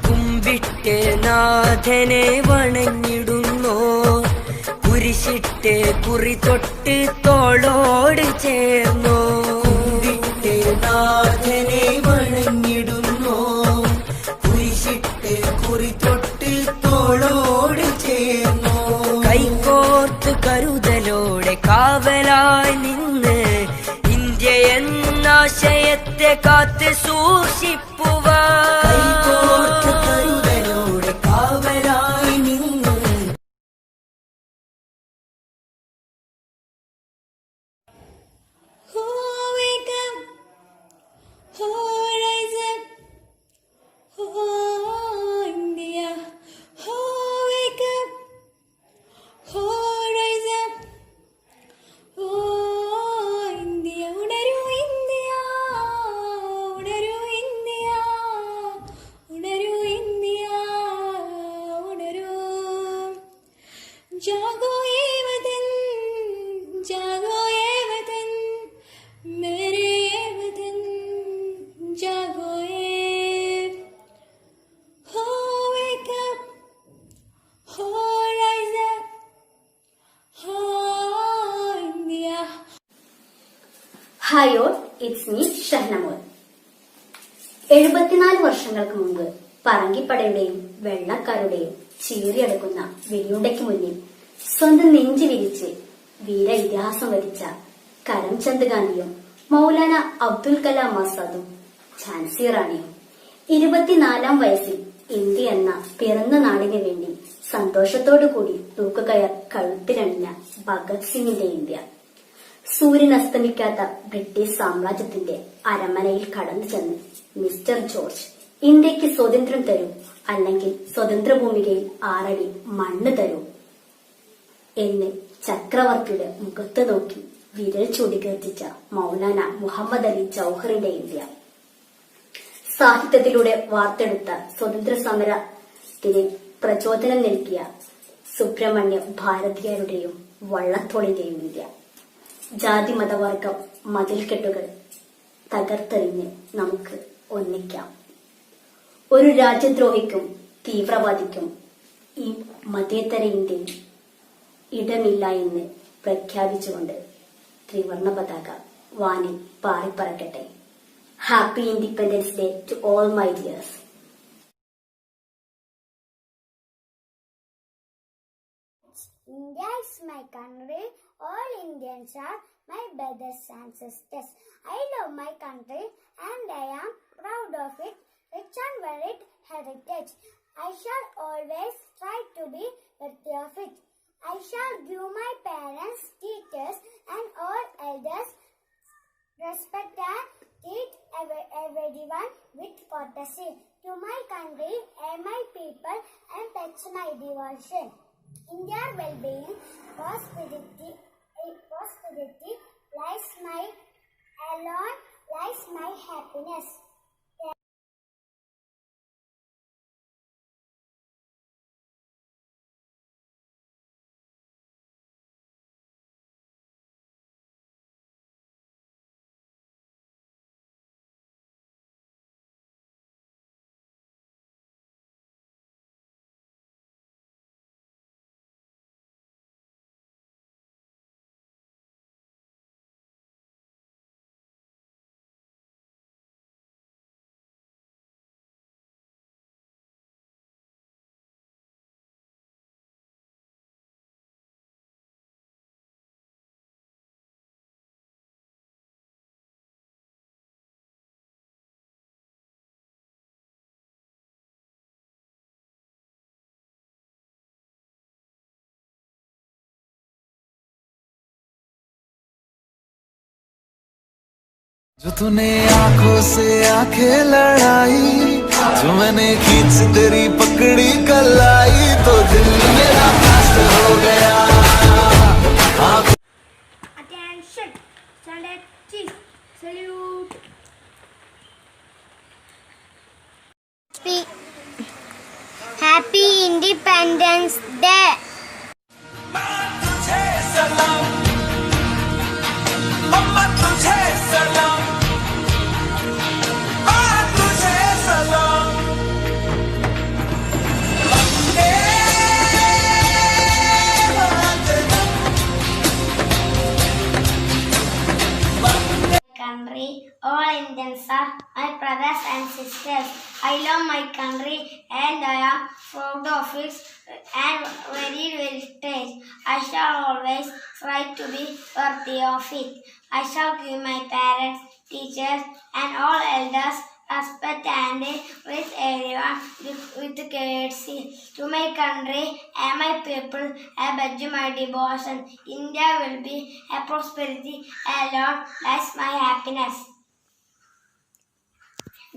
കുമ്പിട്ട് നാഥനെ വണങ്ങിടുന്നോ, കുരിശിട്ട് കുറി തൊട്ട് തോളോട് ചേർന്നോ. കുമ്പിട്ട് നാഥനെ വണങ്ങിടുന്നോ, കുരിശിട്ട് കുറി തൊട്ട് തോളോട് ചേർന്നോ. കൈകോർത്ത് കരുതലോടെ കാവലായി നിന്ന് ഇന്ത്യ എന്നാശയത്തെ കാത്ത് സൂക്ഷിപ്പുവാൻ. കൈകോർത്ത് കരുതലോടെ കാവലായി നിന്ന്. wake up, rise up, India. Wake up, rise up, India. ഉണരൂ ഇന്ത്യ, ഉണരൂ ഇന്ത്യ, ഉണരൂ ഇന്ത്യ, ഉണരൂ. ജാഗോ യേ വതൻ, ജാഗോ യേ വതൻ, मेरे वतन जागो ये. हो wake up, हो rise up, हो India. Hi all, it's me ഷഹ്നമോൾ. 74 വർഷങ്ങൾക്ക് മുമ്പ് പറങ്കിപ്പടയുടെയും വെള്ളക്കാരുടെയും ചീറിയടക്കുന്ന വെടിയുണ്ടയ്ക്ക് മുന്നിൽ സ്വന്തം നെഞ്ചു വിരിച്ച് വീര ഇതിഹാസം വരിച്ച കരംചന്ദ് ഗാന്ധിയും മൗലാന അബ്ദുൽ കലാം ആസാദും ഝാൻസി റാണിയും 24-ാം വയസ്സിൽ ഇന്ത്യ എന്ന പിറന്ന നാടിന് വേണ്ടി സന്തോഷത്തോടുകൂടി തൂക്കുകയർ കഴുത്തിലണിഞ്ഞ ഭഗത് സിംഗിന്റെ ഇന്ത്യ. സൂര്യൻ അസ്തമിക്കാത്ത ബ്രിട്ടീഷ് സാമ്രാജ്യത്തിന്റെ അരമനയിൽ കടന്നു ചെന്ന് മിസ്റ്റർ ജോർജ്, ഇന്ത്യക്ക് സ്വാതന്ത്ര്യം തരൂ, അല്ലെങ്കിൽ സ്വതന്ത്ര ഭൂമികയിൽ 6 അടി മണ്ണ് തരൂ എന്ന് ചക്രവർത്തിയുടെ മുഖത്ത് നോക്കി വിരൽ ചൂടിഗർജിച്ച മൗലാന മുഹമ്മദ് അലി ജൗഹറിന്റെ ഇന്ത്യ. സാഹിത്യത്തിലൂടെ വാർത്തെടുത്ത സ്വതന്ത്ര സമരത്തിന് പ്രചോദനം നൽകിയ സുബ്രഹ്മണ്യ ഭാരതിയാരുടെയും വള്ളത്തോളിന്റെയും ഇന്ത്യ. ജാതി മതവർഗം മതിൽക്കെട്ടുകൾ തകർത്തെറിഞ്ഞ് നമുക്ക് ഒന്നിക്കാം. ഒരു രാജ്യദ്രോഹിക്കും തീവ്രവാദിക്കും ഈ മതേതര ഇന്ത്യയിൽ ഇടമില്ല എന്ന് പ്രഖ്യാപിച്ചുകൊണ്ട് ത്രിവർണ പതാക വാനിൽ പാറിപ്പറക്കട്ടെ. Happy independence day to all my dears. India is my country. All Indians are my brothers and sisters. I love my country and I am proud of it, rich and varied heritage. I shall always try to be worthy of it. I shall give my parents, teachers and all elders respect and treat everyone with courtesy. To my country and my people and pledge my devotion. India well-being, prosperity lies my alone, lies my happiness. जो तूने आंखों से आंखें लड़ाई, जो मैंने खींच तेरी पकड़ी कलाई, तो दिल मेरा फास्ट हो गया. Attention, standard chief, salute. Happy Independence Day. तुझे सलाम, मम्मा तुझे सलाम, तुझे सलाम. Country, all Indians are my brothers and sisters. I love my country and I am proud of it and very heritage. I shall always try to be worthy of it. I shall give my parents, teachers and all elders respect and treat everyone with courtesy. To my country and my people, I pledge my devotion. India will be a prosperity alone. That's my happiness.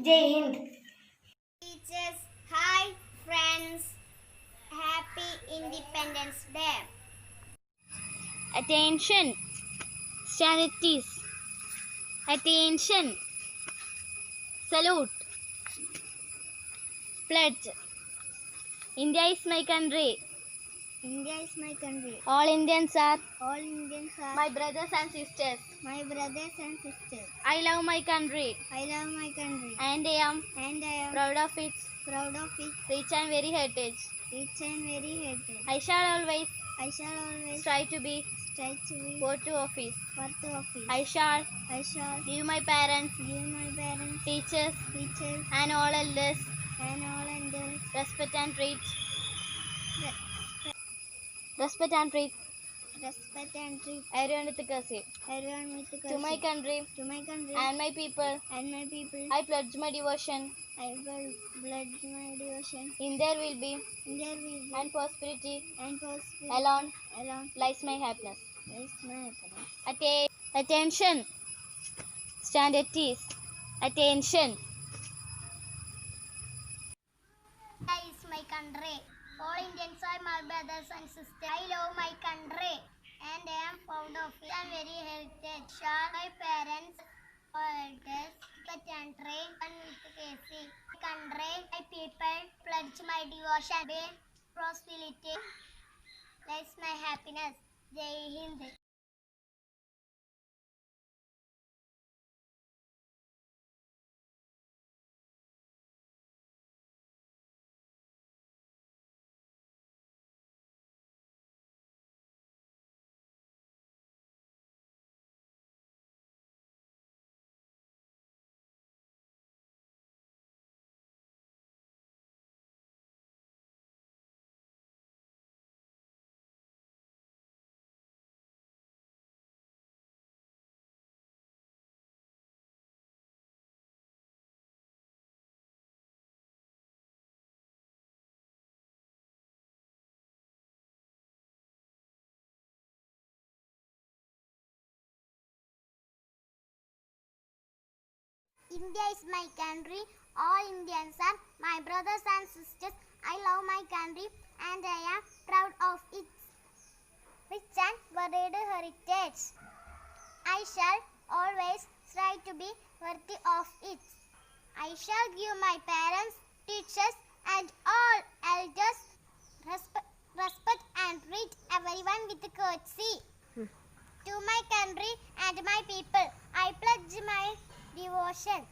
Jai Hind. Teachers, hi friends. Happy Independence Day. Attention, standards. Attention. Salute. Pledge. India is my country. India is my country. All Indians are my brothers and sisters. My brothers and sisters. I love my country. I love my country. And I am proud of it. Rich and very heritage. I shall always try to be worthy of it. I shall give my parents, teachers and all elders respect and treat everyone with courtesy. To my country and my people, I pledge my devotion. In there will be and prosperity alone lies my happiness. Attention, stand at ease. Attention. India is my country. All Indians are my brothers and sisters. I love my country and I am proud of it. I am very heritage. Shall my parents, elders, the country and with courtesy. Country, my people pledge my devotion. Prosperity lies my happiness. Jai Hind. India is my country. All Indians are my brothers and sisters. I love my country and I am proud of its rich and varied heritage. I shall always strive to be worthy of it. I shall give my parents, teachers, and all elders respect and treat everyone with courtesy. To my country and my people, I pledge my devotion.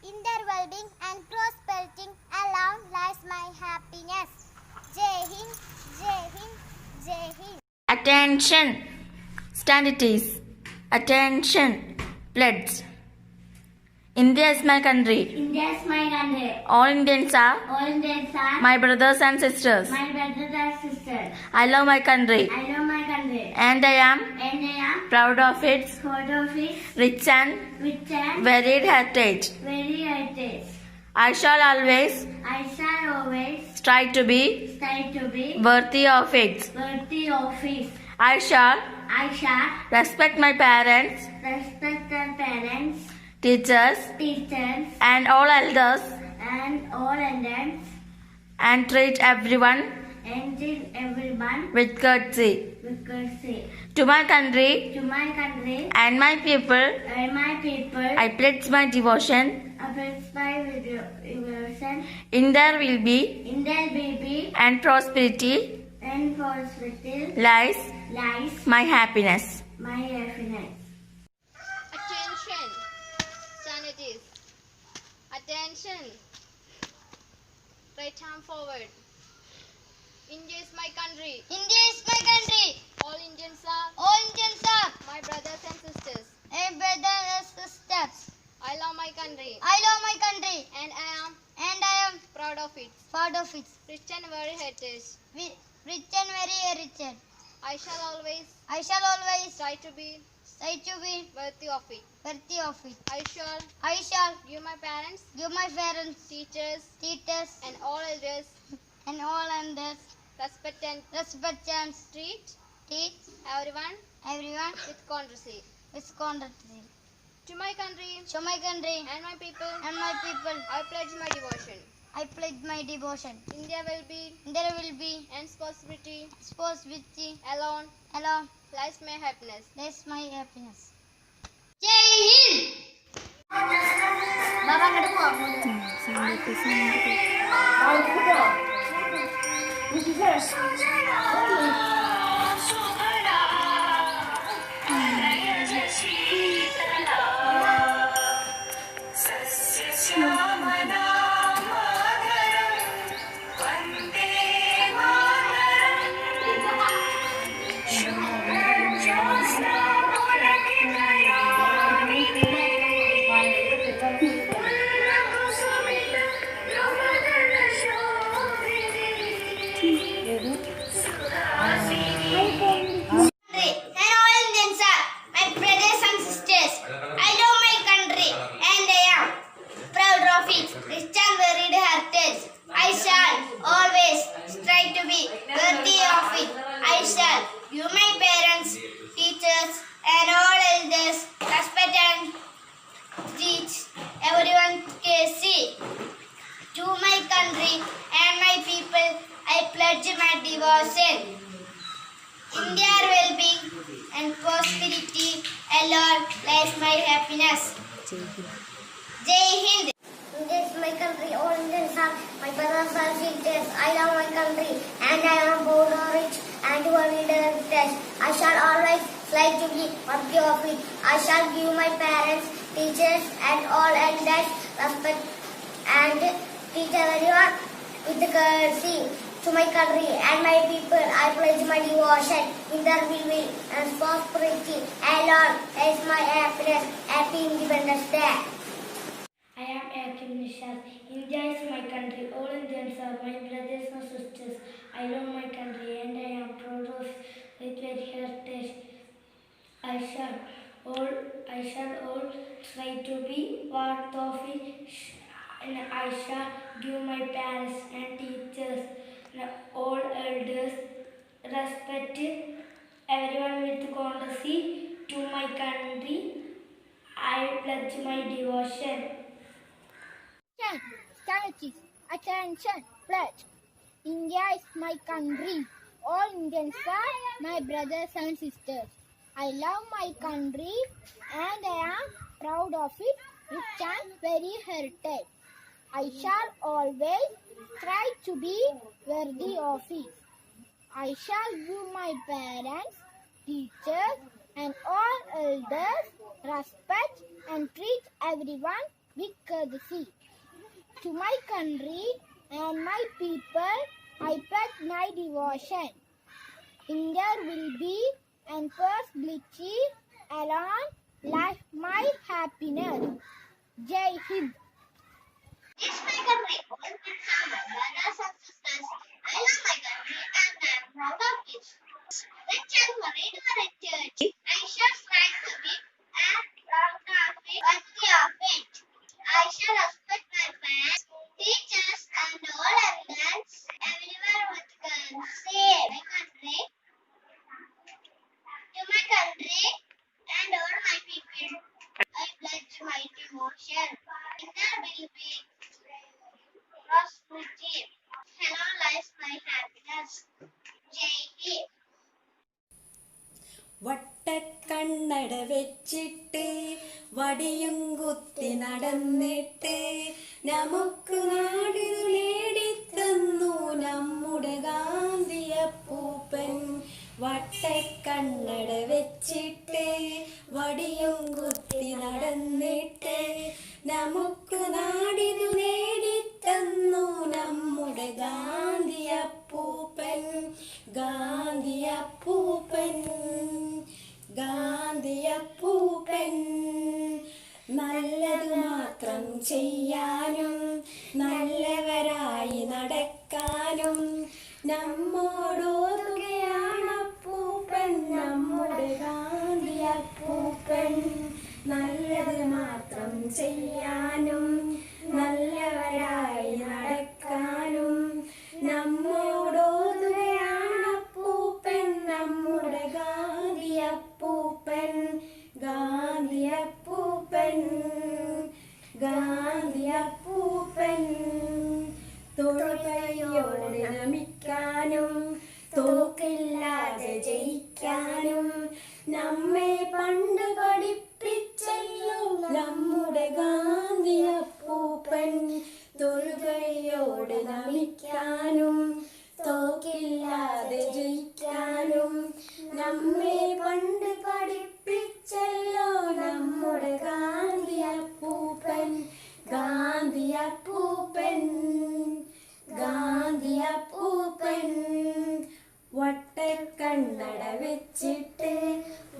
In their well-being and prosperity alone lies my happiness. Jai Hind, Jai Hind, Jai Hind. Attention! Stand it is. Attention! Pledge. India is my country. India is my country. All Indians are All Indians are my brothers and sisters. my brothers and sisters. I love my country I love my country and I am and I am proud of its proud of its rich and rich and varied heritage. very heritage. I shall always I shall always strive to be strive to be worthy of it. worthy of it. I shall I shall respect my parents, respect the parents, teachers, teachers, and all elders and all elders, and treat everyone and everyone with courtesy. with courtesy. To my country To my country and my people, and my people, I pledge my devotion. against my devotion, In there will be in their baby and prosperity and prosperity lies lies my happiness. my happiness. Attention, sanities. Attention. Right arm forward. India is my country. India is my country. All Indians are my brothers and sisters. My brothers and sisters. I love my country I love my country and I am proud of it. proud of its Rich and very heritage. rich and very heritage. I shall always I shall always try to be try to be worthy of it. worthy of it. I shall I shall give my parents, give my parents, teachers, teachers, and all elders and all elders respect and respect and treat teach everyone everyone with courtesy. with courtesy. To my country To my country and my people, and my people, I pledge my devotion. I pledge my devotion. India will be There will be and prosperity prosperity alone alone. lies my happiness. That's my happiness. Jai Hind! Baba അങ്ങോട്ട് പോവാം And all Indians are my brothers and sisters. I love my country and I am proud of its rich and varied heritage. I shall always strive to be worthy of it. I shall give my parents, teachers, and all elders respect and teach everyone courtesy. To my country and my people, I pledge my devotion. In their well-being and prosperity alone lies my happiness. Jai Hind. India is my country. All Indians are my brothers and sisters. I love my country and I am proud of it and worried heritage. I shall always strive to be worthy of it. I shall give my parents, teachers, and all elders respect and teach everyone with courtesy. To my country and my people, I pledge my devotion. In their will and prosperity alone is my happiness. Happy Independence Day. I am Akim Nishad. India is my country. All Indians are my brothers and sisters. I love my country and I am proud of its heritage. I shall all try to be part of it. And I shall give my parents and teachers and all elders respect everyone with courtesy. To my country, I pledge my devotion. Stand, statues, attention, pledge. India is my country. All Indians are my brothers and sisters. I love my country and I am proud of it, rich and very heritage. I shall always try to be worthy of it. I shall give my parents, teachers and all elders respect and treat everyone with courtesy. To my country and my people, I pledge my devotion. India will be and prosperity alone like my happiness. Jai Hind. It's my country, all Indians are my brothers and sisters. I love my country and I am proud of it. Rich and varied heritage. I shall strive to be and proud of it, worthy of it. I shall respect my parents, teachers and all elders everywhere with courtesy. My country, to my country and all my people, I pledge my devotion. India will be prosperity. Hello lies my happiness. Jai Hind. വട്ടക്കണ്ണട വെച്ചിട്ട് വടിയും കുത്തി നടന്നിട്ട് നമുക്ക് നാട് നേടിത്തന്നു നമ്മുടെ ഗാന്ധിയപ്പൂപ്പൻ. വട്ടക്കണ്ണട വെച്ചിട്ട് വടിയും കുത്തി നടന്നിട്ട് നമുക്ക് നാടിതു നേടിത്തന്നു നമ്മുടെ ഗാന്ധിയപ്പൂപ്പൻ. ഗാന്ധിയപ്പൂപ്പൻ, ഗാന്ധിയപ്പൂപ്പൻ. നല്ലതു മാത്രം ചെയ്യാനും നല്ലവരായി നടക്കാനും നമ്മോടോതുകയാണപ്പൂപ്പൻ നമ്മുടെ ഗാന്ധിയപ്പൂപ്പൻ. നല്ലത് മാത്രം ചെയ്യാനും നല്ലവരായി നടക്കാനും നമ്മോടോതുകയാണപ്പൂപ്പൻ നമ്മുടെ ഗാന്ധിയപ്പൂപ്പൻ. ഗാന്ധിയപ്പൂപ്പൻ, ഗാന്ധിയപ്പൂപ്പൻ. തൊഴുകയോടെ നമിക്കാനും തോക്കില്ലാതെ ജയിക്കാനും നമ്മെ പണ്ട് പഠിപ്പിച്ചല്ലോ നമ്മുടെ ഗാന്ധിയപ്പൂപ്പൻ. തൊഴുകയോടെ നമിക്കാനും തോക്കില്ലാതെ ജയിക്കാനും നമ്മെ പണ്ട് പഠിപ്പിച്ചല്ലോ നമ്മുടെ ഗാന്ധിയപ്പൂപ്പൻ. ഗാന്ധിയപ്പൂപ്പൻ, ഗാന്ധിയപ്പൂപ്പൻ. വട്ടക്കണ്ണട വെച്ചിട്ട്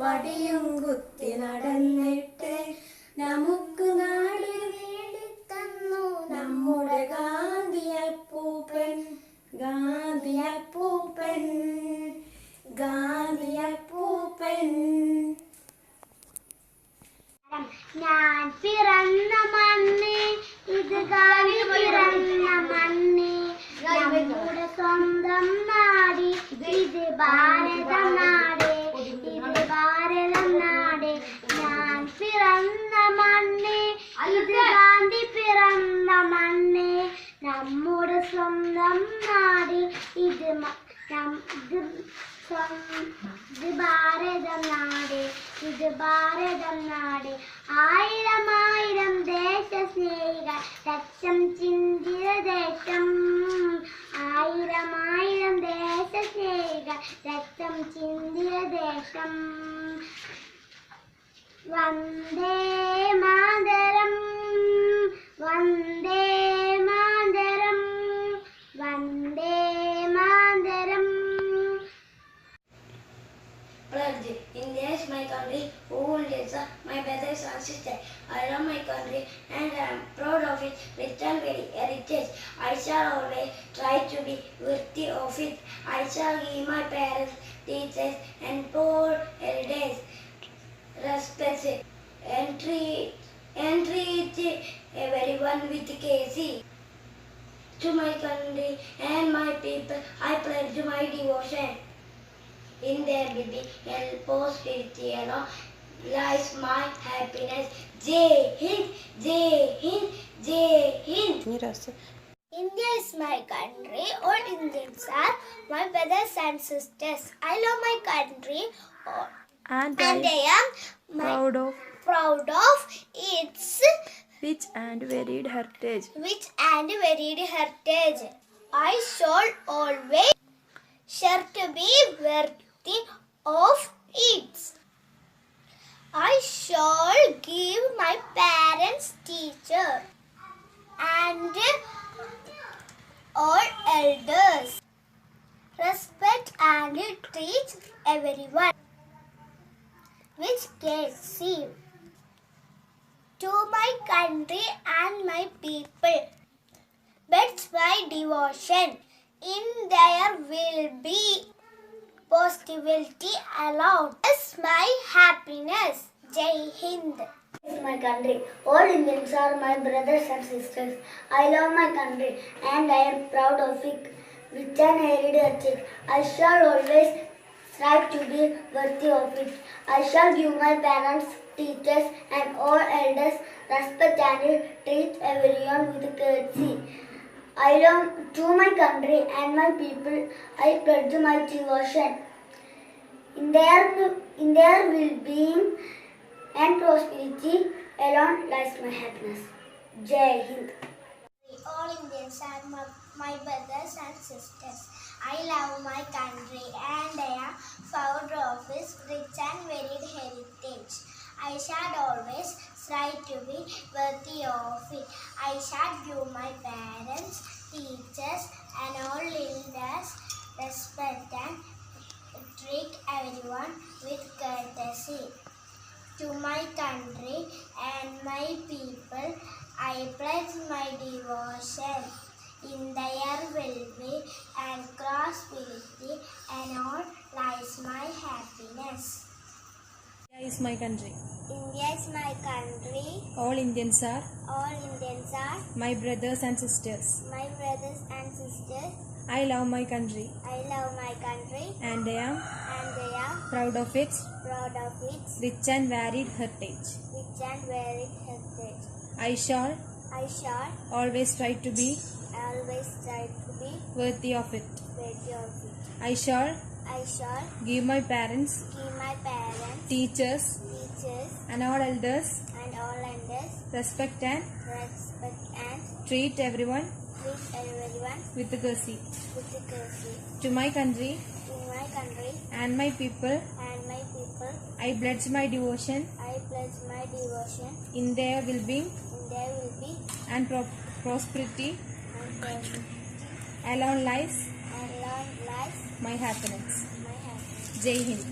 വടിയും കുത്തി നടന്നിട്ട് നമുക്ക് നാട് നേടിത്തന്നു നമ്മുടെ ഗാന്ധിയപ്പൂപ്പൻ. ഗാന്ധിയപ്പൂപ്പൻ, ഗാന്ധിയപ്പൂപ്പൻ. ഞാൻ പിറന്ന മണ്ണ് ഇത് ഗാന്ധി പിറന്ന മണ്ണ് നമ്മുടെ സ്വന്തം നാട് ഇത് ഭാരതം നാട് ഇത് ഭാരതം നാട്. ഞാൻ പിറന്ന മണ്ണ് ഇത് ഗാന്ധി പിറന്ന മണ്ണ് നമ്മുടെ സ്വന്തം നാട് ഇത് ഭാരതം നാട് ഇത് ഭാരതം നാട്. ആയിരം ആയിരം ദേശസ്നേഹികൾ രക്തം ചിന്തിയ ദേശം. ആയിരം ആയിരം ദേശസ്നേഹികൾ രക്തം ചിന്തിയ ദേശം. Vande Mataram, Vande Mataram, Vande Mataram. Pledge. India is my country, all Indians are my brothers and sisters. I love my country and I am proud of it, rich and very heritage. I shall always try to be worthy of it. I shall give my parents, teachers and poor elders respect and treat everyone with courtesy. To my country and my people, I pledge my devotion. In their baby and prosperity lies my happiness. Jai Hind, Jai Hind, Jai Hind. India is my country. All Indians are my brothers and sisters. I love my country And and I am proud of its rich and varied heritage. I shall always sure to be worthy of it. I shall give my parents, teacher, and all elders respect and treat everyone with courtesy to my country and my people. That's my devotion. In there will be positivity allowed. That's my happiness. Jai Hind. This is my country. All Indians are my brothers and sisters. I love my country and I am proud of it. With an heritage, I shall always strive to be worthy of it. I shall give my parents, teachers, and all elders respect and treat everyone with courtesy. I love to my country and my people. I pledge my devotion. In their well-being and prosperity alone lies my happiness. Jai Hind. All Indians are my brothers and sisters. I love my country and I am proud of its rich and varied heritage. I shall always strive to be worthy of it. I shall give my parents, teachers, and all elders respect and treat everyone with courtesy. To my country and my people, I pledge my devotion. In their well-being and prosperity and all lies my happiness. India is my country. India is my country. All Indians are My brothers and sisters. I love my country and I am proud of its rich and varied heritage. I shall always try to be worthy of it. I shall give my parents, teachers, and all elders respect and treat everyone with courtesy. To my country and my people, I pledge my devotion. In their well-being and prosperity alone lies my happiness. Jai Hind.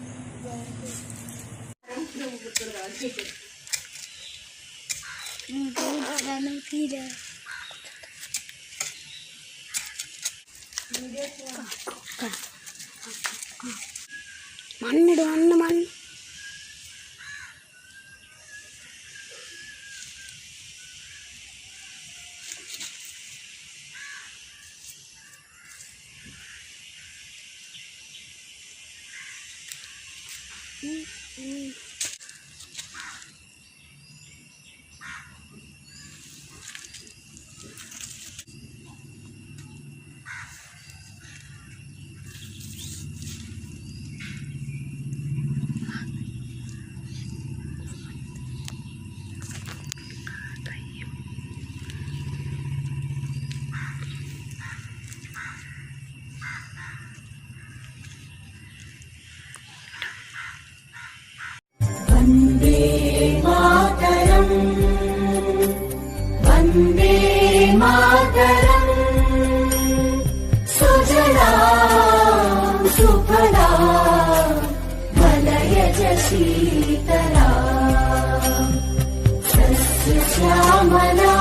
മണ്ണ് वन्दे मातरम् सुजला Suphala मलयज Sheetla सस्यश्यामला.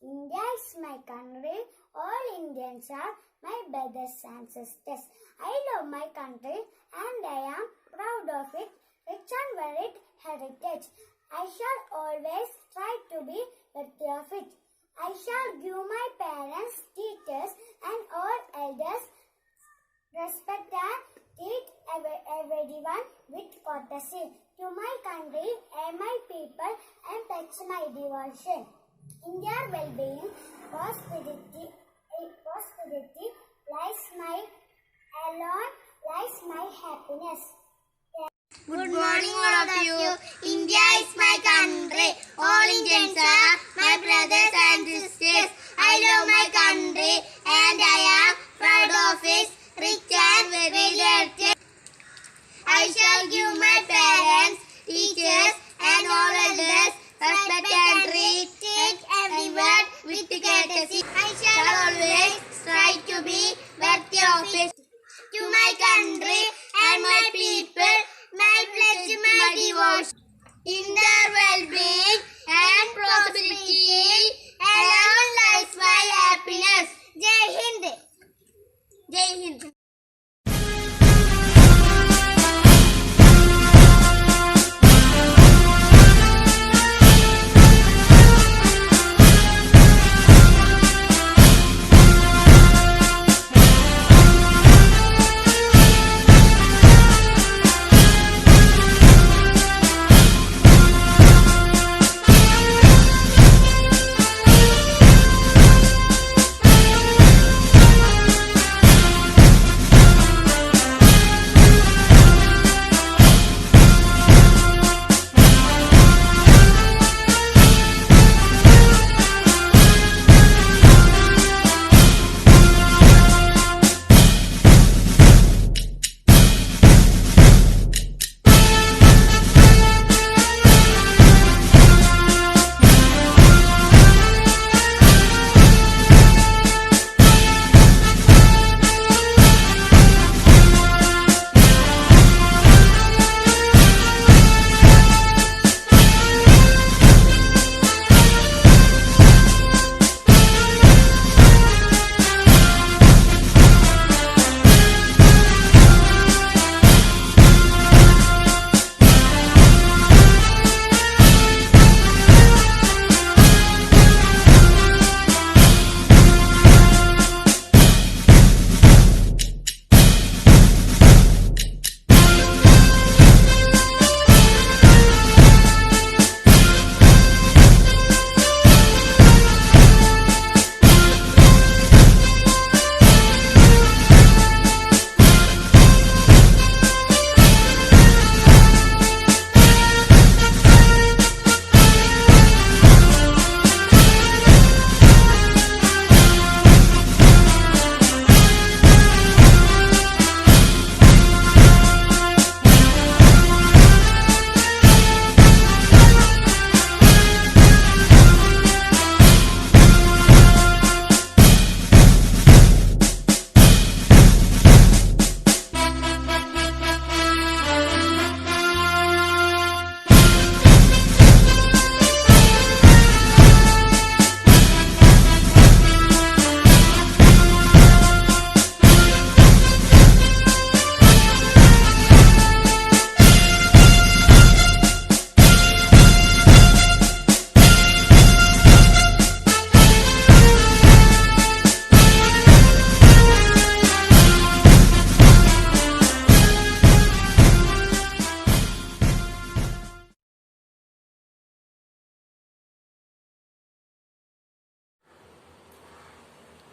India is my country. All Indians are my brothers and sisters. I love my country and I am proud of it. Rich and varied heritage. I shall always try to be worthy of it. I shall give my parents, teachers, and all elders respect and treat everyone with courtesy. To my country and my people, and pledge my devotion. India's well-being, prosperity lies my happiness. Good morning, all of you. India is my country. All Indians are my brothers and sisters. I love my country and I am proud of it. Rich and very heritage. I shall give my parents, teachers, and all elders respect and treat everyone with courtesy. I shall always strive to be worthy of it. To my country and my people, my pledge, my devotion. In their well-being and prosperity, alone lies my happiness. Jai Hind. Jai Hind.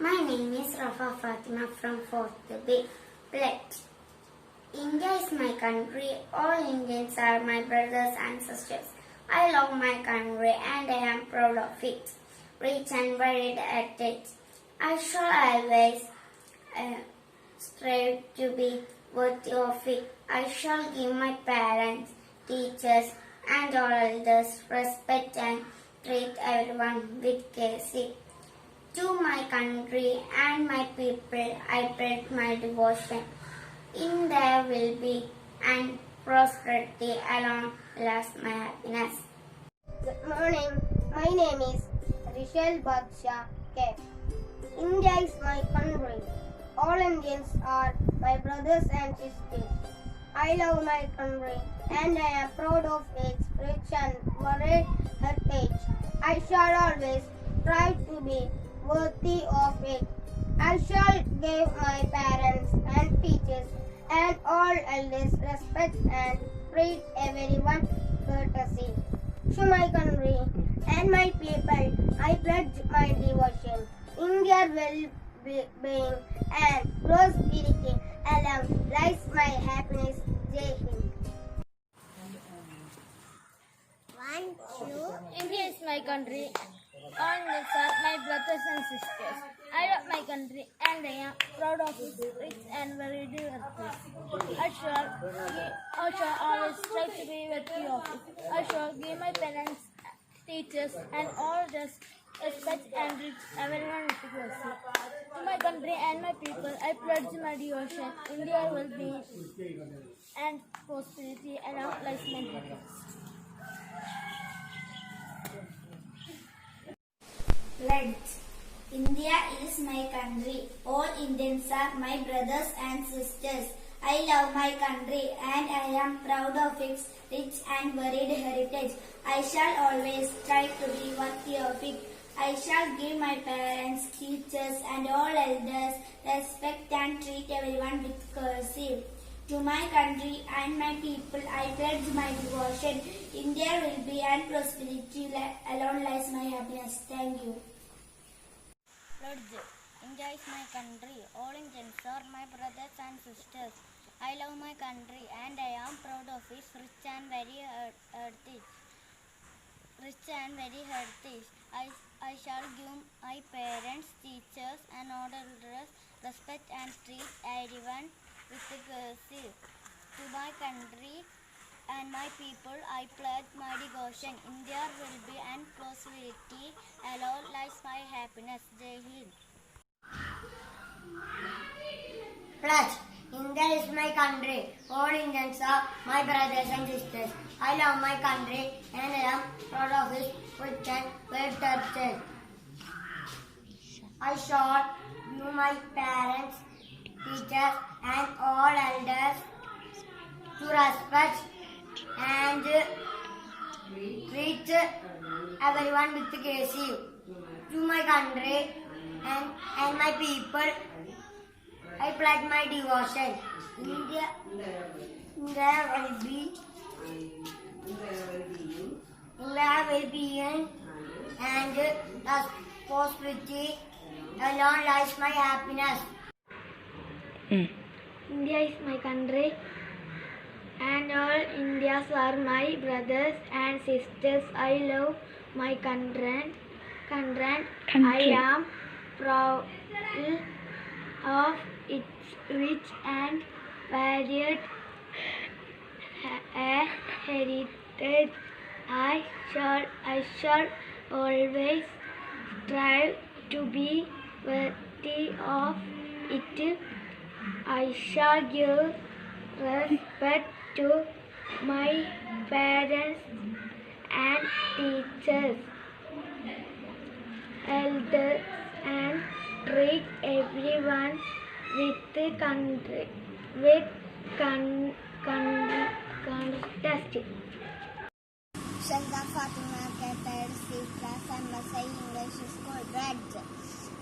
My name is Rafa Fatima from 4th B. Pledge. India is my country. All Indians are my brothers and sisters. I love my country and I am proud of it. Rich and varied heritage. I shall always strive to be worthy of it. I shall give my parents, teachers, and all elders respect and treat everyone with courtesy. To my country and my people, I pledge my devotion. In their well-being and prosperity alone lies my happiness. Good morning. My name is Rishal Baksha K. India is my country. All Indians are my brothers and sisters. I love my country and I am proud of its rich and varied heritage. I shall always strive to be worthy of it. I shall give my parents and teachers and all elders respect and treat everyone courtesy. To my country and my people, I pledge my devotion. In their well-being and prosperity alone lies my happiness. Jai Hind. 1, 2. India is my country. All Indians are my brothers and sisters. I love my country and I am proud of its rich and varied heritage. I shall always try to be worthy of it. I shall give my parents, teachers and all the respect and reach everyone with mercy. To my country and my people, I pledge my devotion in their well-being and prosperity along lies my happiness. Pledge. India is my country. All Indians are my brothers and sisters. I love my country and I am proud of its rich and varied heritage. I shall always try to be worthy of it. I shall give my parents, teachers and all elders respect and treat everyone with courtesy. To my country and my people, I pledge my devotion. In their well-being and prosperity alone lies my happiness. Thank you. Pledge. India is my country. All Indians are my brothers and sisters. I love my country and I am proud of its rich and very heritage. I shall give my parents, teachers and all elders respect and treat everyone with courtesy. To my country and my people, I pledge my devotion. In their well-being and prosperity alone lies my happiness. Jai Hind. Pledge. India is my country. All Indians are my brothers and sisters. I love my country and I am proud of its rich and varied heritage. I shall give my parents, teachers and all elders to respect and treat everyone with courtesy. To my country and my people, I pledge my devotion. India will be and prosperity alone lies my happiness. India is my country and all Indians are my brothers and sisters. I love my country. I am proud of its rich and varied heritage. I shall always strive to be worthy of it. I shall give respect to my parents and teachers, elders, and treat everyone with courtesy. Shanda Fatima Keter, C class and Masai English School graduate.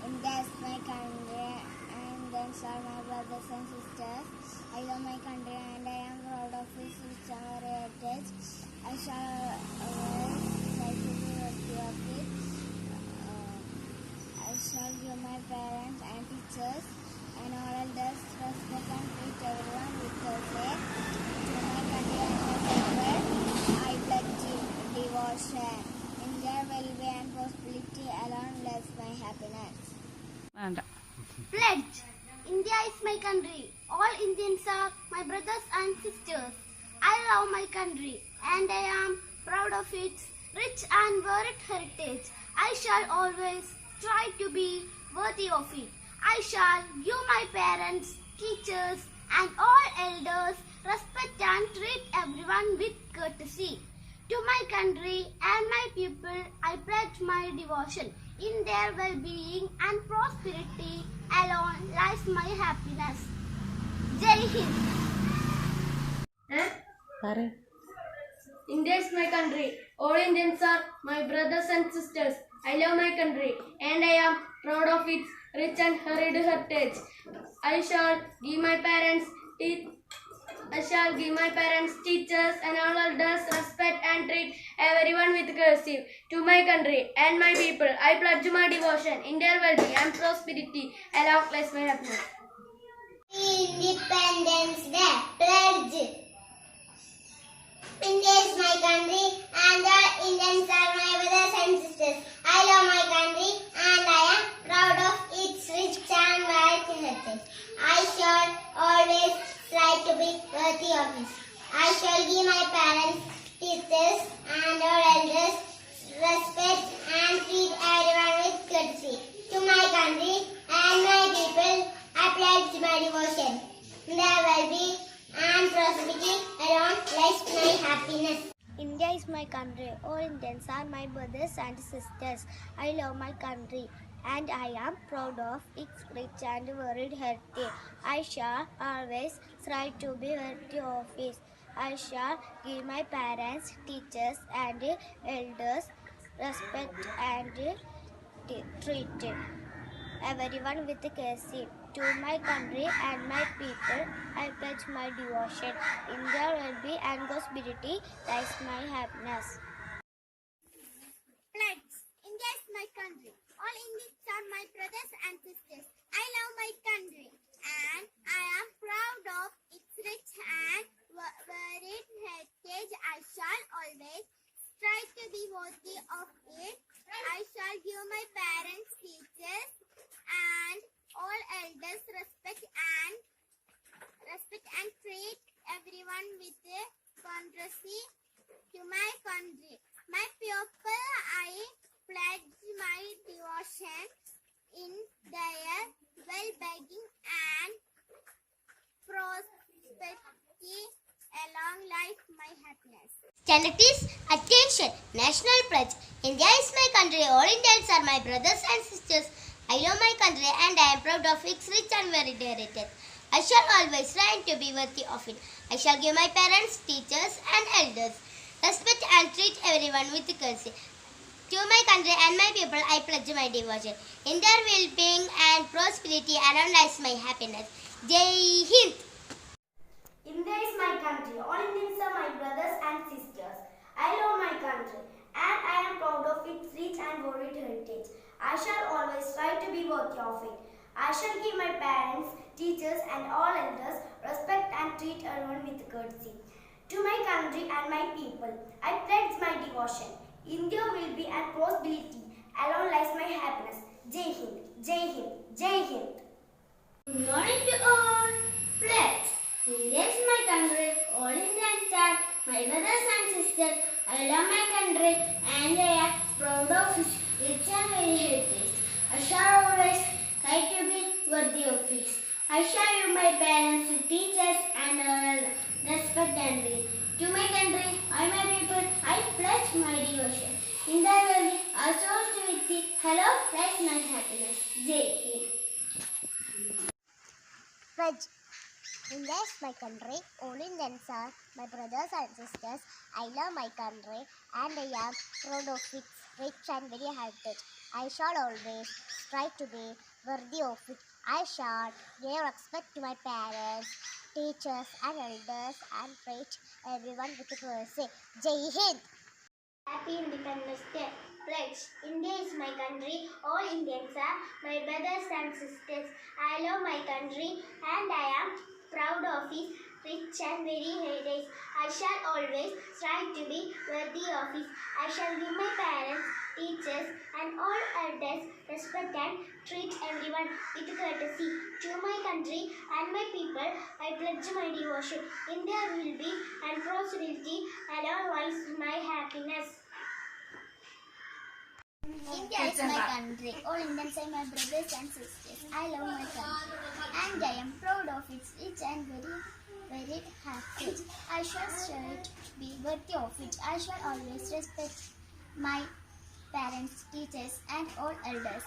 India is my country and then are my brothers and sisters. I love my country and I am proud of its rich and heritage. I shall always try to be worthy of it. I shall give my parents and teachers and all elders respect and treat everyone with respect. To my country and my people, I pledge devotion. In their well-being and prosperity alone lies my happiness. Pledge. India is my country. All Indians are my brothers and sisters. I love my country and I am proud of its rich and varied heritage. I shall always try to be worthy of it. I shall give my parents, teachers and all elders respect and treat everyone with courtesy. To my country and my people, I pledge my devotion. In their well-being and prosperity alone lies my happiness. Jai Hind. India is my country. All Indians are my brothers and sisters. I love my country and I am proud of its rich and varied heritage. I shall give my parents, I shall give my parents, teachers, and all elders respect and treat everyone with courtesy. To my country and my people, I pledge my devotion in their well-being and prosperity, along with my happiness. Independence Day pledge. India is my country and all Indians are my brothers and sisters. I love my country and I am proud of its rich and varied heritage. I shall always strive to be worthy of it. I shall give my parents, teachers and all elders respect and treat everyone with courtesy. To my country and my people, I pledge my devotion. Their well-being and prosperity alone lies my happiness. India is my country. All Indians are my brothers and sisters. I love my country and I am proud of its rich and varied heritage. I shall always strive to be worthy of it. I shall give my parents, teachers and elders respect and treat everyone with courtesy. To my country and my people, I pledge my devotion. In their well-being and prosperity lies my happiness. Pledge. India is my country. All Indians are my brothers and sisters. I love my country and I am proud of its rich and varied heritage. I shall always strive to be worthy of it. I shall give my parents, teachers and all elders respect and treat everyone with courtesy. To my country, my people, I pledge my devotion in their well-being and prosperity. Along life, my happiness. Candidates, attention! National pledge. India is my country. All Indians are my brothers and sisters. I love my country and I am proud of its rich and varied heritage. I shall always strive to be worthy of it. I shall give my parents, teachers and elders respect and treat everyone with courtesy. To my country and my people, I pledge my devotion. In their well-being and prosperity, around lies my happiness. Jai Hind! India is my country. All Indians are my brothers and sisters. I love my country and I am proud of its rich and varied heritage. I shall always strive to be worthy of it. I shall give my parents, teachers and all elders respect and treat everyone with courtesy. To my country and my people, I pledge my devotion. In their well-being and prosperity, alone lies my happiness. Jai Hind, Jai Hind, Jai Hind. Good morning to all. Pledge. India is my country. All Indians are my brothers and sisters. I love my country and I am proud of its rich and varied heritage. I shall always try to be worthy of it. I shall give my parents, teachers and all respect and treat. To my country, I my people, I pledge my devotion. In their well-being, I strive to with it. Hello, lies my happiness. Jai Hind. Pledge. India is my country. All Indians are my brothers and sisters. I love my country and I am proud of its rich and very heritage. I shall always strive to be worthy of it. I shall give respect to my parents, teachers and elders and treat everyone with courtesy. Jai Hind! Happy Independence Day. Pledge. India is my country. All Indians are my brothers and sisters. I love my country and I am proud of its rich and varied heritage. I shall always strive to be worthy of it. I shall give my parents, teachers and all elders respect and treat everyone with courtesy. To my country and my people, I pledge my devotion. In their well-being and prosperity, along lies my happiness. India is my country. All Indians are my brothers and sisters. I love my country and I am proud of its rich and varied heritage. I shall strive to be worthy of it. I shall always respect my parents, teachers and all elders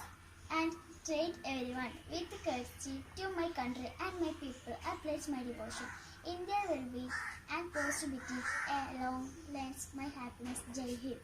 and treat everyone with courtesy. To my country and my people, I pledge my devotion. In their well-being and prosperity, along lies my happiness. Jai Hind.